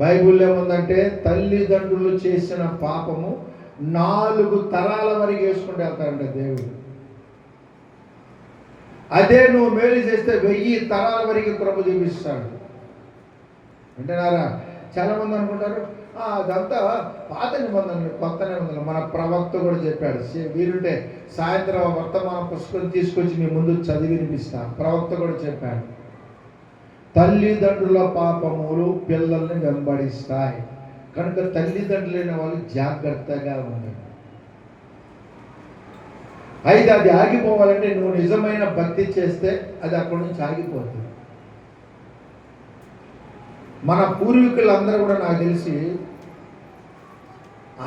బైబిల్లో ఏముందంటే తల్లిదండ్రులు చేసిన పాపము 4 తరాల వరకు వేసుకుంటూ వెళ్తాడంటే దేవుడు. అదే నువ్వు మేలు చేస్తే 1000 తరాల వరకు కృప చూపిస్తాడు. వింటున్నారా? చాలా మంది అనుకుంటారు అదంతా పాత నిబంధనలు, కొత్త నిబంధనలు. మన ప్రవక్త కూడా చెప్పాడు, వీరుంటే సాయంత్రం వర్తమాన పుస్తకం తీసుకొచ్చి మీ ముందు చదివి వినిపిస్తా. ప్రవక్త కూడా చెప్పాడు, తల్లిదండ్రుల పాపములు పిల్లల్ని వెంబడిస్తాయి. కనుక తల్లిదండ్రులైన వాళ్ళు జాగ్రత్తగా ఉండండి. అయితే అది ఆగిపోవాలంటే నువ్వు నిజమైన భక్తి చేస్తే అది అక్కడి నుంచి ఆగిపోతుంది. మన పూర్వీకులందరూ కూడా నాకు తెలిసి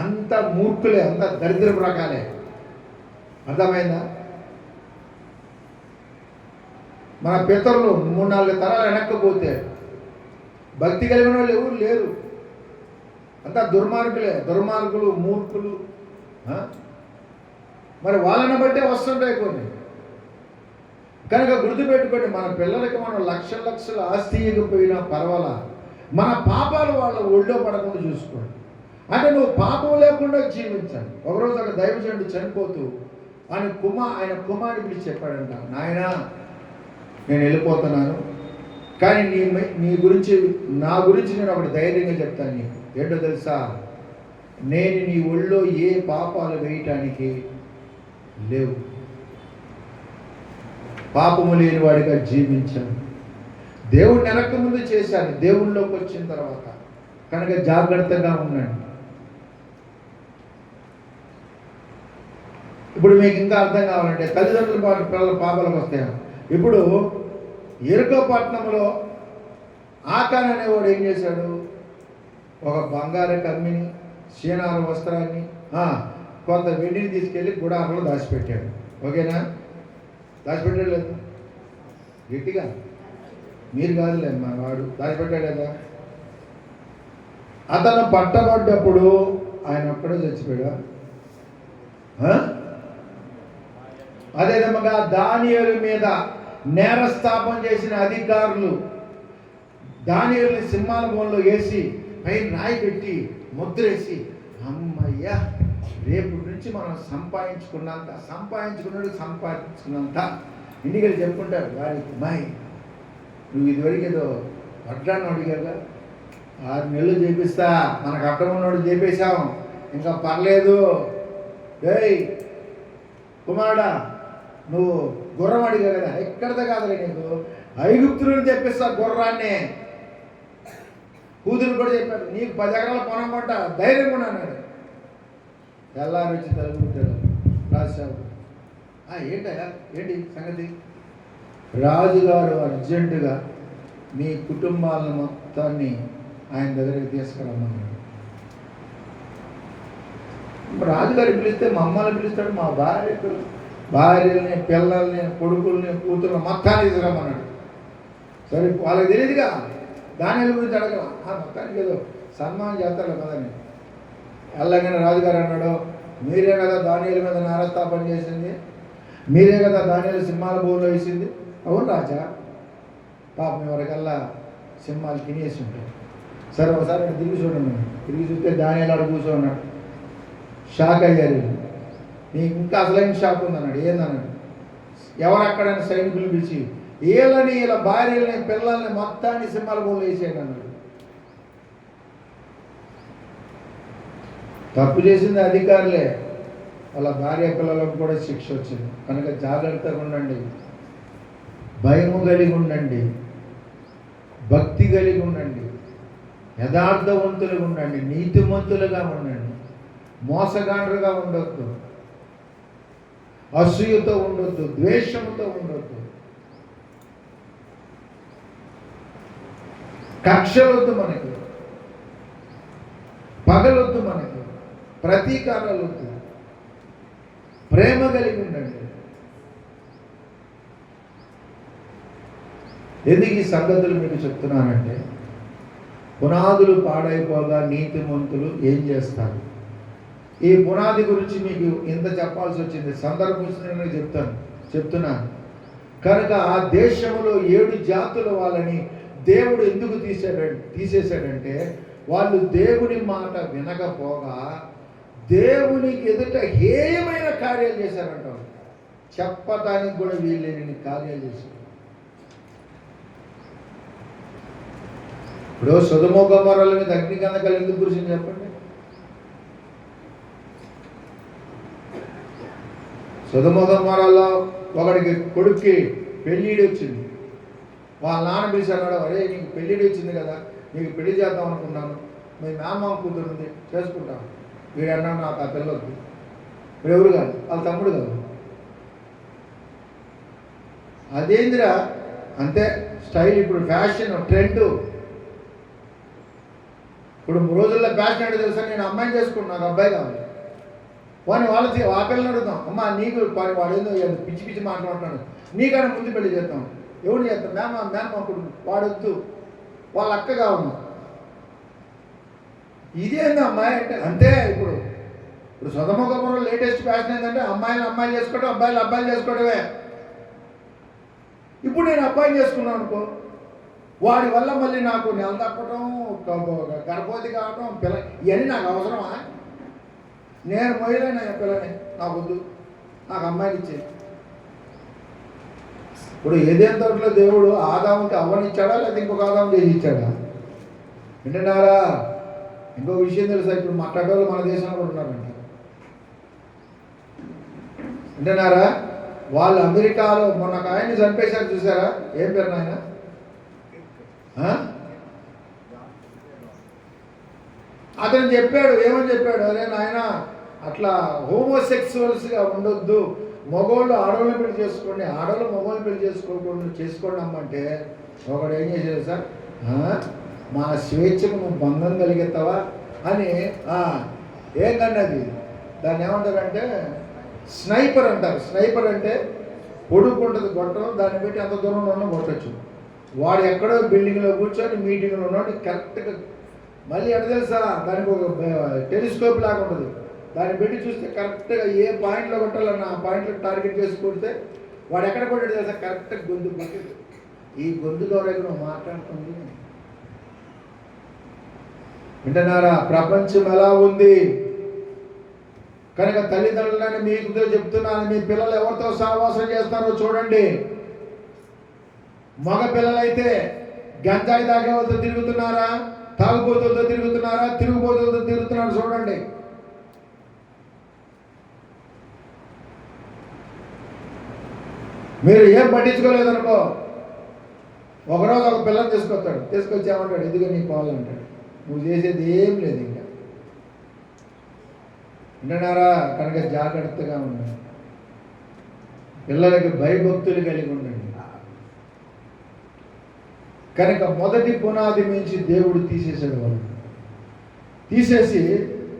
అంత మూర్ఖులే, అంత దరిద్రపు రకాలే. అర్థమైందా? మన పితరులు 3-4 తరాలు వెనక్కపోతే భక్తి కలిగిన వాళ్ళు ఎవరు లేరు. అంతా దుర్మార్గులే, దుర్మార్గులు, మూర్ఖులు. మరి వాళ్ళని బట్టే వస్తుంటాయి కొన్ని. కనుక గుర్తుపెట్టుకోండి, మన పిల్లలకి మనం లక్షల ఆస్తి ఇవ్వకపోయినా పర్వాలా, మన పాపాలు వాళ్ళ ఒళ్ళో పడకుండా చూసుకోండి. అంటే నువ్వు పాపం లేకుండా జీవించాలి. ఒకరోజు ఒక దైవజనుడు చనిపోతూ ఆయన కుమారుడు పిలిచి చెప్పాడంట, నాయనా నేను వెళ్ళిపోతున్నాను, కానీ నీ గురించి నా గురించి నేను ఒకటి ధైర్యంగా చెప్తాను నీకు. ఏంటో తెలుసా? నేను నీ ఒళ్ళో ఏ పాపాలు వేయటానికి లేవు. పాపము లేని వాడిగా జీవించాను. దేవుడిని వెనక ముందు చేశాను, దేవుళ్ళలోకి వచ్చిన తర్వాత. కనుక జాగ్రత్తగా ఉండండి. ఇప్పుడు మీకు ఇంకా అర్థం కావాలంటే తల్లిదండ్రుల పిల్లల పాపాలకు వస్తాయి. ఇప్పుడు ఎరుకపట్నంలో ఆకాన్ అనేవాడు ఏం చేశాడు? ఒక బంగారు కమ్మిని, చీనాల వస్త్రాన్ని, కొంత వెండిని తీసుకెళ్ళి గుడారంలో దాచిపెట్టాడు. ఓకేనా? దాచిపెట్టాడు లేదా? గట్టిగా మీరు కాదులే, మా వాడు దాచిపెట్టాడు లేదా? అతను పట్టబడ్డప్పుడు ఆయన ఒక్కడే చచ్చిపోయాడా? అదే విధంగా దానియేలు మీద నేరస్థాపన చేసిన అధికారులు దానియేలుని సింహాల బోన్లో వేసి పైన రాయి పెట్టి ముద్రేసి, అమ్మయ్యా రేపు నుంచి మనం సంపాదించుకున్నంత ఇంటికి చెప్పుకుంటారు వారికి, అమ్మాయి నువ్వు ఇదివరకు ఏదో వడ్డాన్ని అడిగారుగా, 6 నెలలు చేపిస్తా, మనకు అడ్డమున్నోడు చేపేశాం, ఇంకా పర్లేదు. ఏయ్ కుమారుడా, నువ్వు గుర్రం అడిగావు కదా, ఎక్కడితో కాదులే, నీకు ఐగుప్తులను చెప్పిస్తా గుర్రాన్ని. కూతురు కూడా చెప్పాడు, నీకు 10 ఎకరాల పొలం కొంట, ధైర్యం కూడా అన్నాడు. తెల్లారి వచ్చి తలుపుతాడు రాజావు. ఏంటయ్యా, ఏంటి సంగతి? రాజుగారు అర్జెంటుగా మీ కుటుంబాలను మొత్తాన్ని ఆయన దగ్గరికి తీసుకురమ్మన్నాడు. రాజుగారు పిలిస్తే మమ్మల్ని పిలుస్తాడు, మా భార్యల్ని, పిల్లల్ని, కొడుకుల్ని, కూతుర్ని మొత్తాన్ని తీసుకురమ్మన్నాడు. సరే వాళ్ళకి తెలియదుగా దానిల గురించి అడగల, మొత్తానికి ఏదో సన్మానం చేస్తాడు కదని. వెళ్ళగానే రాజుగారు అన్నాడు, మీరే కదా దానియేలు మీద నేరస్థాపన చేసింది, మీరే కదా దానియేలు సింహాల బోన్లో వేసింది. అవును రాజా, పాపం ఎవరికల్లా సింహాలు తినేసి ఉంటాయి. సరే ఒకసారి తిరిగి చూడండి. తిరిగి చూస్తే దానియేలు ఆడ కూర్చోన్నాడు. షాక్ అయ్యారు. నీకు ఇంకా అసలైన షాక్ ఉందన్నాడు. ఏందన్నాడు? ఎవరు అక్కడైనా సైనికులు పిలిచి వీళ్ళని, వీళ్ళ భార్యల్ని, పిల్లల్ని మొత్తాన్ని సింహాల బోన్లో వేసేయండి అన్నాడు. తప్పు చేసింది అధికారులే, వాళ్ళ భార్య పిల్లలకు కూడా శిక్ష వచ్చింది. కనుక జాగ్రత్తగా ఉండండి, భయము కలిగి ఉండండి, భక్తి కలిగి ఉండండి, యథార్థవంతులుగా ఉండండి, నీతిమంతులుగా ఉండండి, మోసగాండ్రుగా ఉండొద్దు, అసూయతో ఉండొద్దు, ద్వేషంతో ఉండొద్దు, కక్షలొద్దు, మనకి పగలొద్దు, మనకి ప్రతీకారాలొద్దు, ప్రేమ కలిగి ఉండండి. ఎందుకు ఈ సంగతులు మీకు చెప్తున్నానంటే, పునాదులు పాడైపోగా నీతిమంతులు ఏం చేస్తారు? ఈ పునాది గురించి మీకు ఇంత చెప్పాల్సి వచ్చింది, సందర్భంగా చెప్తున్నాను. కనుక ఆ దేశంలో 7 జాతుల వాళ్ళని దేవుడు ఎందుకు తీసేశాడంటే, వాళ్ళు దేవుని మాట వినకపోగా దేవుని ఎదుట హేయమైన కార్యాలు చేశారంట. చెప్పటానికి కూడా వీళ్ళని కార్యాలు చేశారు. ఇప్పుడు సొదొమ గొమొర్రా మీద అగ్నిగంధకాలు ఎందుకు కురిసింది చెప్పండి? సొదొమ గొమొర్రాలో ఒకడికి కొడుక్కి పెళ్ళిడి వచ్చింది. వాళ్ళ నాన్న పిలిచి అన్నాడు, అరే నీకు పెళ్ళిడి వచ్చింది కదా, నీకు పెళ్లి చేద్దాం అనుకున్నాను, మీ మేనమామ కూతురు ఉంది, చేసుకుంటాను. వీడు అన్నాడు, నాకు ఆ పిల్లొద్దు. ఇప్పుడు ఎవరు కాదు, వాళ్ళ తమ్ముడు కాదు, అదేందిరా అంతే స్టైల్, ఇప్పుడు ఫ్యాషన్ ట్రెండ్. ఇప్పుడు రోజుల్లో ఫ్యాషన్ అంటే తెలుసా, నేను అమ్మాయిని చేసుకున్నాను, నాకు అబ్బాయి కావాలి. వాడిని వాళ్ళకి ఆ పిల్లని అడుగుతాం, అమ్మ నీకు వాడు ఏదో పిచ్చి పిచ్చి మాట్లాడుతున్నాడు, నీకన్నా ముందు పెళ్లి చేస్తాం. ఎవరు చేస్తాం? మేనమాకుడు వాడొద్దు, వాళ్ళ అక్క కావాలి. ఇదేంది అమ్మాయి అంటే అంతే. ఇప్పుడు సొంతముఖంలో లేటెస్ట్ ఫ్యాషన్ ఏంటంటే అమ్మాయిలు చేసుకోవడం, అబ్బాయిలు చేసుకోవడమే. ఇప్పుడు నేను అబ్బాయిని చేసుకున్నాను అనుకో, వాడి వల్ల మళ్ళీ నాకు నెల తప్పటం, గర్భవతి కావటం, ఇవన్నీ నాకు అవసరమా? నేను మొయ్యలేను పిల్లని, నాకు వద్దు, నాకు అమ్మాయిని ఇచ్చేది. ఇప్పుడు ఏదేం తోటలో దేవుడు ఆదాముకి అవ్వనిచ్చాడా లేదా ఇంకొక ఆదాం చేసి ఇచ్చాడా? వింటున్నారా? ఇంకో విషయం తెలుసా, ఇప్పుడు మాట్లాడేవాళ్ళు మన దేశంలో కూడా ఉన్నారంట. వింటున్నారా? వాళ్ళు అమెరికాలో మొన్న ఆయన్ని చంపేశారు చూసారా? ఏం పేరు నాయన? అతను చెప్పాడు, ఏమని చెప్పాడు? అరే నాయన అట్లా హోమోసెక్సువల్స్గా ఉండొద్దు, మగవాళ్ళు ఆడవాళ్ళని పెళ్లి చేసుకోండి, ఆడవాళ్ళు మగవాళ్ళని పెళ్లి చేసుకోండి అమ్మంటే ఒకడు ఏం చేశాడు సార్, మా స్వేచ్ఛకు నువ్వు బంధం కలిగెత్తావా అని. ఏం కన్నది దాన్ని ఏమంటారంటే స్నైపర్ అంటారు. స్నైపర్ అంటే పొడుక్కుంటుంది గొట్టం, దాన్ని పెట్టి అంత దూరంలో ఉన్న కొట్టచ్చు. వాడు ఎక్కడో బిల్డింగ్లో కూర్చొని మీటింగ్లో ఉన్నాడు కరెక్ట్గా. మళ్ళీ ఎక్కడ తెలుసా, దానికి ఒక టెలిస్కోప్ లాగా ఉంటుంది, దాన్ని పెట్టి చూస్తే కరెక్ట్గా ఏ పాయింట్లో కొట్టాలన్న ఆ పాయింట్లో టార్గెట్ చేసి కొడితే వాడు ఎక్కడ కొట్టాడు తెలుసా, కరెక్ట్గా గొంతు కొట్టేది. ఈ గొంతు ద్వారా మాట్లాడుతుంది. వింటున్నారా? ప్రపంచం ఎలా ఉంది కనుక తల్లిదండ్రులని మీకు చెప్తున్నాను, మీ పిల్లలు ఎవరితో సహవాసం చేస్తారో చూడండి. మగ పిల్లలైతే గంజాయి తాగేవాళ్ళతో తిరుగుతున్నారా, తాగుబోతులతో తిరుగుతున్నారా, తిరుగుబోతులతో తిరుగుతున్నారా చూడండి. మీరు ఏం పట్టించుకోలేదనుకో, ఒకరోజు ఒక పిల్లని తీసుకొచ్చామంటాడు, ఎందుకు నీ కావాలంటాడు. నువ్వు చేసేది ఏం లేదు ఇంకా. వింటున్నారా? కనుక జాగ్రత్తగా ఉండండి, పిల్లలకి భయభక్తులు కలిగి ఉండండి. కనుక మొదటి పునాది నుంచి దేవుడు తీసేసాడు. వాళ్ళు తీసేసి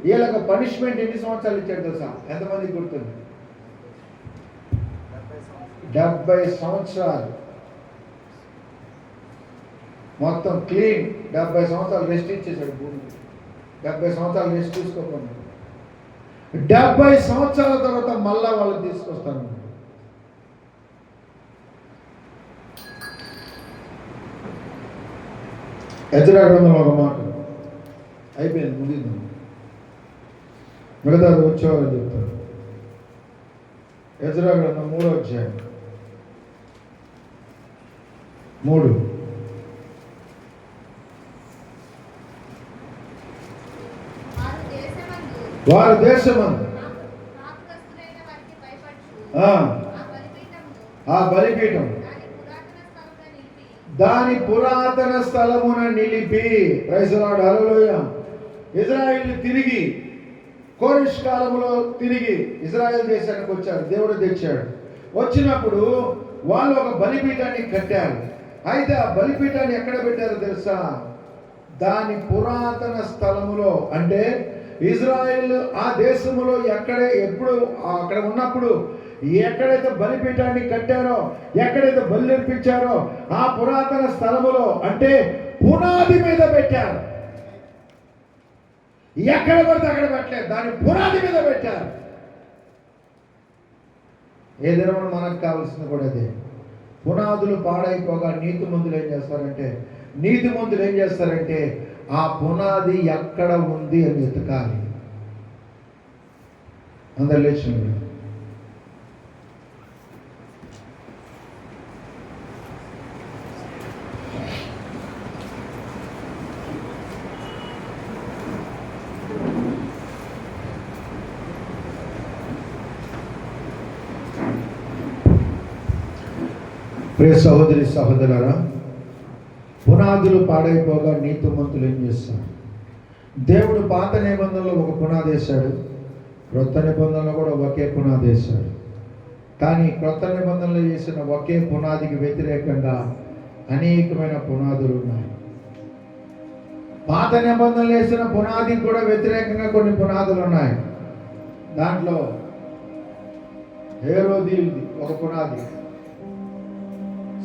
వీళ్ళకి పనిష్మెంట్ ఎన్ని సంవత్సరాలు ఇచ్చాడు తెలుసా? ఎంతమంది గుర్తుంది? 70 సంవత్సరాలు మొత్తం క్లీన్. 70 సంవత్సరాలు రెస్ట్ ఇచ్చేసాడు భూమికి. 70 సంవత్సరాలు రెస్ట్ తీసుకోకుండా 70 సంవత్సరాల తర్వాత మళ్ళా వాళ్ళు తీసుకొస్తాను. ఎజ్రా గ్రంథంలో ఒక మాట అయిపోయింది, ముగింది. మిగతా వచ్చేవాళ్ళు చెప్తారు. ఎజ్రా గ్రంథం 3వ అధ్యాయం 3. వారి దేశమందు ఆ బలిపీఠం దాని పురాతన స్థలమున నిలిపి. ప్రైజ్ లార్డ్, హల్లెలూయా. ఇజ్రాయేల్ తిరిగి కోరెష్ కాలంలో తిరిగి ఇజ్రాయేల్ దేశానికి వచ్చారు. దేవుడు తెచ్చాడు. వచ్చినప్పుడు వాళ్ళు ఒక బలిపీఠాన్ని కట్టారు. అయితే ఆ బలిపీఠాన్ని ఎక్కడ పెట్టారో తెలుసా? దాని పురాతన స్థలములో, అంటే ఇజ్రాయేల్ ఆ దేశములో ఎప్పుడు అక్కడ ఉన్నప్పుడు ఎక్కడైతే బలిపీఠాన్ని కట్టారో, ఎక్కడైతే బలి నిర్పించారో ఆ పురాతన స్థలములో, అంటే పునాది మీద పెట్టారు. ఎక్కడ పడితే అక్కడ పెట్టలేదు, దాని పునాది మీద పెట్టారు. ఏదైనా మనకు కావాల్సింది కూడా అదే. పునాదులు పాడైపోగా నీతిమంతులు ఏం చేస్తారంటే ఆ పునాది ఎక్కడ ఉంది అని వెతకాలి. అందరు లేచి ప్రియ సహోదరి సహోదరులారా, పునాదులు పాడైపోగా నీతిమంతులు ఏం చేస్తారు? దేవుడు పాత నిబంధనలో ఒక పునాది వేశాడు, క్రొత్త నిబంధనలో కూడా ఒకే పునాది వేశాడు. కానీ క్రొత్త నిబంధనలు చేసిన ఒకే పునాదికి వ్యతిరేకంగా అనేకమైన పునాదులు ఉన్నాయి. పాత నిబంధనలు వేసిన పునాదికి కూడా వ్యతిరేకంగా కొన్ని పునాదులు ఉన్నాయి. దాంట్లో హేరోదీయులది ఒక పునాది,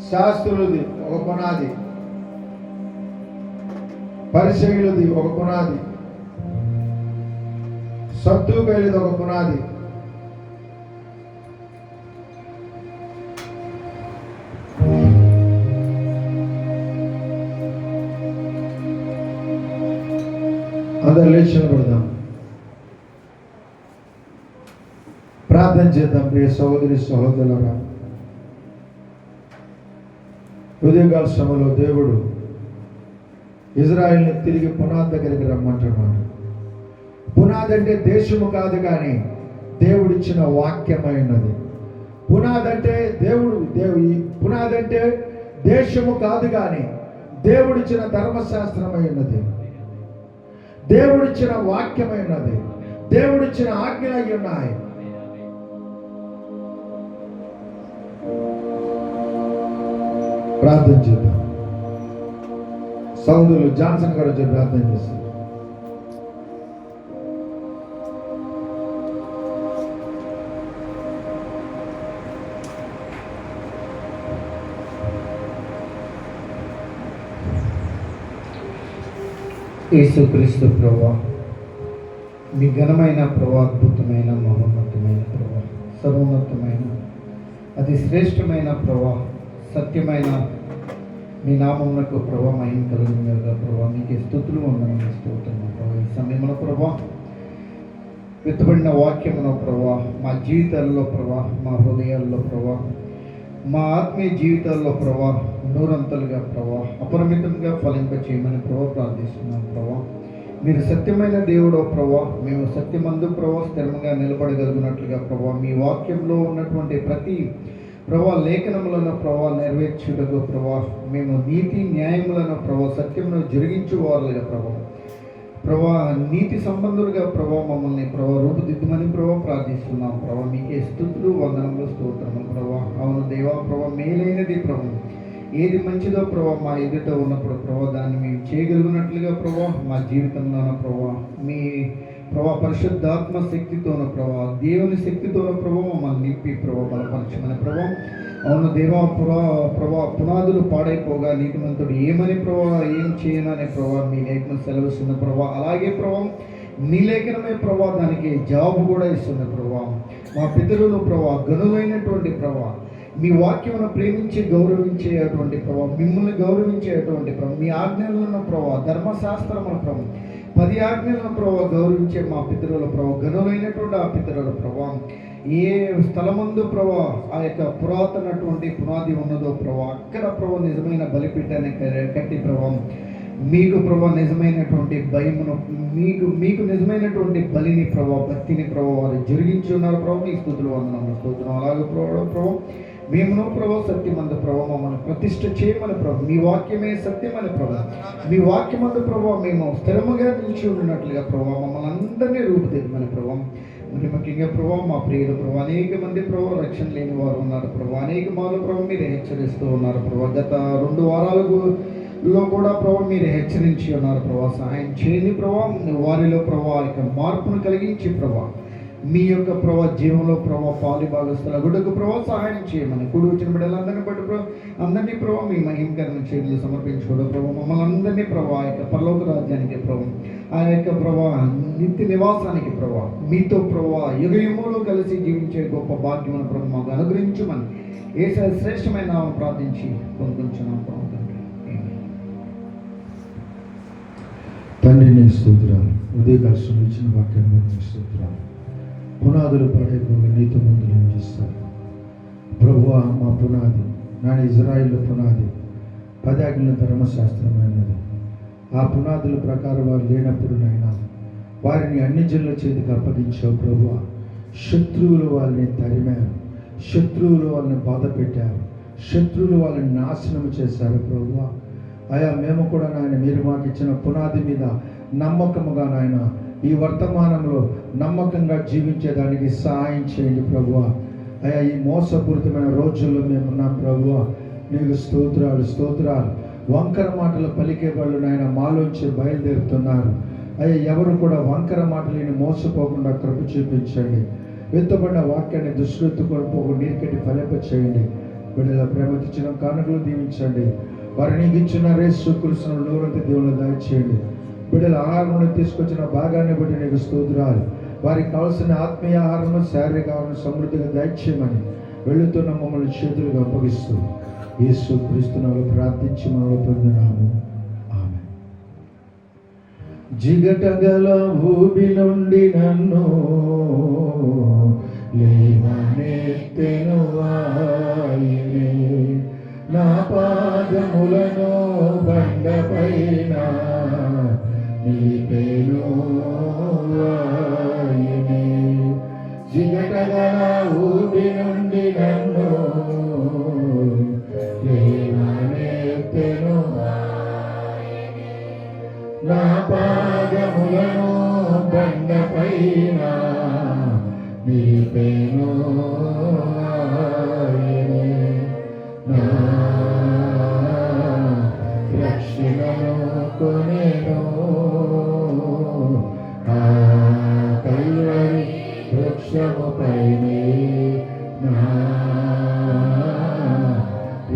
శాస్త్రులది ఒక పునాది, పరిసయ్యులది ఒక పునాది, సద్దూకయ్యులది ఒక పునాది. అందరు లేచి నిలబడదాం, ప్రార్థన చేద్దాం. ప్రియ సహోదరి సహోదరులారా, ఉదయకాల సమయంలో దేవుడు ఇజ్రాయెల్ని తిరిగి పునాది దగ్గరికి రమ్మంటున్నాడు. పునాది అంటే దేశము కాదు, కానీ దేవుడిచ్చిన వాక్యమైనది. పునాది అంటే పునాది అంటే దేశము కాదు, కానీ దేవుడిచ్చిన ధర్మశాస్త్రమైనది, దేవుడిచ్చిన వాక్యమైనది, దేవుడిచ్చిన ఆజ్ఞలు అయి ఉన్నాయి. ప్రార్థన చేద్దాం. సౌదులు జాన్సన్ గారు వచ్చి ప్రార్థన చేస్తారు. యేసుక్రీస్తు ప్రభువా, మీ ఘనమైన ప్రభువా, అద్భుతమైన మహోన్నతమైన ప్రభువా, సర్వోన్నతమైన అతి శ్రేష్టమైన ప్రభువా, సత్యమైన మీ నామమునకు ప్రభువా మహిమ కలుగునుగాక. ప్రభువా మీకే స్తుతులు వందనములు స్తోత్రములు ప్రభువా. ఈ సమయంలో ప్రభువా విత్తబడిన వాక్యమును ప్రభువా మా జీవితాల్లో ప్రభువా, మా హృదయాల్లో ప్రభువా, మా ఆత్మీయ జీవితాల్లో ప్రభా నూరంతలుగా ప్రభా అపరిమితంగా ఫలింప చేయమని ప్రభా ప్రార్థిస్తున్నాం. ప్రభా మీరు సత్యమైన దేవుడో ప్రభా, మేము సత్యమందు ప్రభా స్థిరంగా నిలబడగలిగినట్లుగా ప్రభా మీ వాక్యంలో ఉన్నటువంటి ప్రతి ప్రభా లేఖనములను ప్రభా నెరవేర్చుటకు ప్రభా మేము నీతి న్యాయములను ప్రభా సత్యమును జరిగించువారుగా ప్రభా నీతి సంబంధులుగా ప్రభా మమ్మల్ని ప్రభా రూపుదిద్దుమని ప్రభా ప్రార్థిస్తున్నాం. ప్రభా మీకే స్తుతులు వందనములు స్తోత్రములు ప్రభా. అవును దేవా ప్రభా మేలైనది ప్రభు, ఏది మంచిదో ప్రభా మా ఎదుట ఉన్నప్పుడు ప్రభా దాన్ని మేము చేయగలిగినట్లుగా ప్రభా మా జీవితంలోన ప్రభా మీ ప్రభా పరిశుద్ధాత్మ శక్తితోన ప్రభా దేవుని శక్తితోన ప్రభా మమ్మల్ని నింపి ప్రభా బలపరచమని ప్రభా. అవును దేవా ప్రభా పునాదులు పాడైపోగా నీతిమంతుడు ఏమని ప్రభా ఏం చేయననే ప్రభా మీ లేఖనం సెలవిస్తున్న ప్రభా. అలాగే ప్రభా మీ లేఖనమే ప్రభా దానికి జవాబు కూడా ఇస్తుంది ప్రభా. మా పితరులు ప్రభా గనులైనటువంటి ప్రభా మీ వాక్యమును ప్రేమించి గౌరవించేటువంటి ప్రభా, మిమ్మల్ని గౌరవించేటువంటి ప్రభా, మీ ఆజ్ఞలను ప్రభా ధర్మశాస్త్రముల ప్రభా 10 ఆజ్ఞలను ప్రభా గౌరవించే మా పితరుల ప్రభా గనులైనటువంటి ఆ పితరుల ప్రభా ఏ స్థలమందు ప్రభా ఆ యొక్క పురాతనటువంటి పునాది ఉన్నదో ప్రభా అక్కడ ప్రభా నిజమైన బలిపీఠాన్ని కట్టి ప్రభా మీకు ప్రభా నిజమైనటువంటి భయమును మీకు నిజమైనటువంటి బలిని ప్రభా భక్తిని ప్రభా వారు జరిగించి ఉన్నారు ప్రభా. మీ స్తుతులు వందనములు స్తోత్రం. అలాగే ప్రభా మేమును ప్రభా సత్యమందు ప్రభా మమ్మల్ని ప్రతిష్ఠ చేయమని ప్రభా, మీ వాక్యమే సత్యమని ప్రభా, మీ వాక్యమందు ప్రభా మేము స్థిరముగా నిలిచి ఉన్నట్లుగా ప్రభా మమ్మల్ని అందరినీ రూపుదిద్దమని ప్రభా. మరి ముఖ్యంగా ప్రభా మా ప్రియులు ప్రభా అనేక మంది ప్రభా రక్షణ లేని వారు ఉన్నారు ప్రభా. అనేక మార్లు ప్రభా మీరు హెచ్చరిస్తూ ఉన్నారు ప్రభా. గత 2 వారాలలో కూడా ప్రభా మీరు హెచ్చరించి ఉన్నారు ప్రభా. సహాయం చేయండి ప్రభా, వారిలో ప్రభా యొక్క మార్పును కలిగించి ప్రభా మీ యొక్క ప్రభా జీవంలో ప్రభా పాలి భాగస్తుల గుడ్డకు ప్రభా సహాయం చేయమని కూడి వచ్చిన బిడ్డలందరినీ బట్టి ప్రభా అందరినీ ప్రభా మీ మహిమకరణ చేతులు సమర్పించుకోవడం ప్రభా మమ్మల్ని అందరినీ ప్రభా యొక్క పరలోక రాజ్యానికి ప్రభా ఆ యొక్క ప్రభా నిత్య నివాసానికి ప్రభా మీతో ప్రభా యుగయుగంలో కలిసి జీవించే గొప్ప భాగ్యమైన ప్రభా మాకు అనుగ్రహించమని యేసు శ్రేష్టమైన నామమున ప్రార్థించి పొందుకుంటున్నాం ప్రభా. తండ్రి నీకు స్తోత్రాలు. ఉదయకాలం ఇచ్చిన వాక్యాన్ని నీకు స్తోత్రాలు. పునాదులు పడైపోగా నీతో ముందు నిలిపిస్తారు ప్రభువా. మా పునాది నాడు ఇజ్రాయిల్ పునాది 10 ఆజ్ఞల ధర్మశాస్త్రమైనది. ఆ పునాదుల ప్రకారం వారు లేనప్పుడు నైనా వారిని అన్ని జనుల చేతికి అప్పగించావు ప్రభువా. శత్రువులు వాళ్ళని తరిమారు, శత్రువులు వాళ్ళని బాధ పెట్టారు, శత్రువులు వాళ్ళని నాశనం చేశారు ప్రభువా. అయా మేము కూడా నాయన మీరు మాకు ఇచ్చిన పునాది మీద నమ్మకముగా నాయన ఈ వర్తమానంలో నమ్మకంగా జీవించేదానికి సహాయం చేయండి ప్రభువా. అయ్యా ఈ మోసపూరితమైన రోజుల్లో మేమున్నాం ప్రభువా, నీకు స్తోత్రాలు స్తోత్రాలు. వంకర మాటలు పలికే వాళ్ళు నాయన మాలోంచి బయలుదేరుతున్నారు. అయ్యా ఎవరు కూడా వంకర మాటలు మోసపోకుండా కృప చూపించండి. విత్తబడిన వాక్యాన్ని దృష్టి కొనుపోకు నీరుకటి ఫలింప చేయండి. బిడ్డల ప్రేమ తెచ్చిన కానుకలు దీవించండి. వారు నీకు ఇచ్చిన రేసు కృష్ణ నూరంత దేవుళ్ళు దయచేయండి. బిడ్డల ఆహారం తీసుకొచ్చిన భాగాన్ని బట్టి నీకు స్తోత్రాలు. వారికి కావాల్సిన ఆత్మీయ ఆహారము శారీరక ఆహారం సమృద్ధిగా దయచేయమని వెళుతున్న మమ్మల్ని చేతులుగా అప్పగిస్తూ యేసు క్రీస్తునామములో ప్రార్థించి మనలో పొందినాము. ఆమె. జిగటగల ఊబి నుండి నన్ను లేవనెత్తెను ఆయనే, నా పాదములను బండపైన నిలిపెను ఆయనే. జిగటగల ఊబి నుండి నన్ను లేవనెత్తెను ఆయనే, నా పాదములను బండపైన నిలిపెను ఆయనే. నా రక్షణను కొనెను ఆ కల్వరి వృక్షముపైనే. నా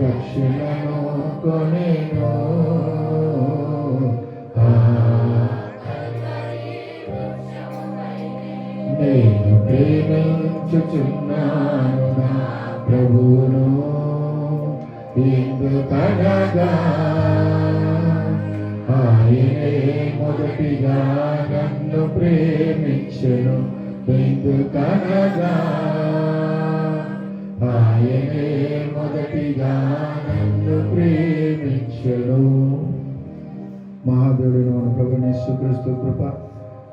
రక్షణను కొనెను నేను ప్రేమించుచున్నాను నా ప్రభువును ఎందుకనగా ఆయనే మొదటిగా నన్ను ప్రేమించెను. ఎందుకనగా ఆయనే మొదటిగా నన్ను ప్రేమించెను. మహాదేవుడైన మన ప్రభువైన యేసుక్రీస్తు కృప,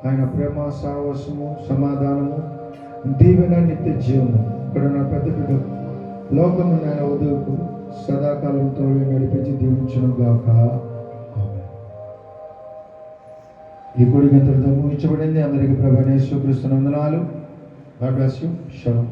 ఆయన ప్రేమ, సాహసము, సమాధానము, దీవెన, నిత్య జీవము ఇక్కడ నా పెద్ద బిడ్డ లోకము ఆయన వధువుకు సదాకాలంతో నడిపించి దీవించును గాక. ఈ కొడుకు ఎంత ఇచ్చబడింది. అందరికీ ప్రభువైన యేసుక్రీస్తు వందనాలు. God bless you. షలోమ్.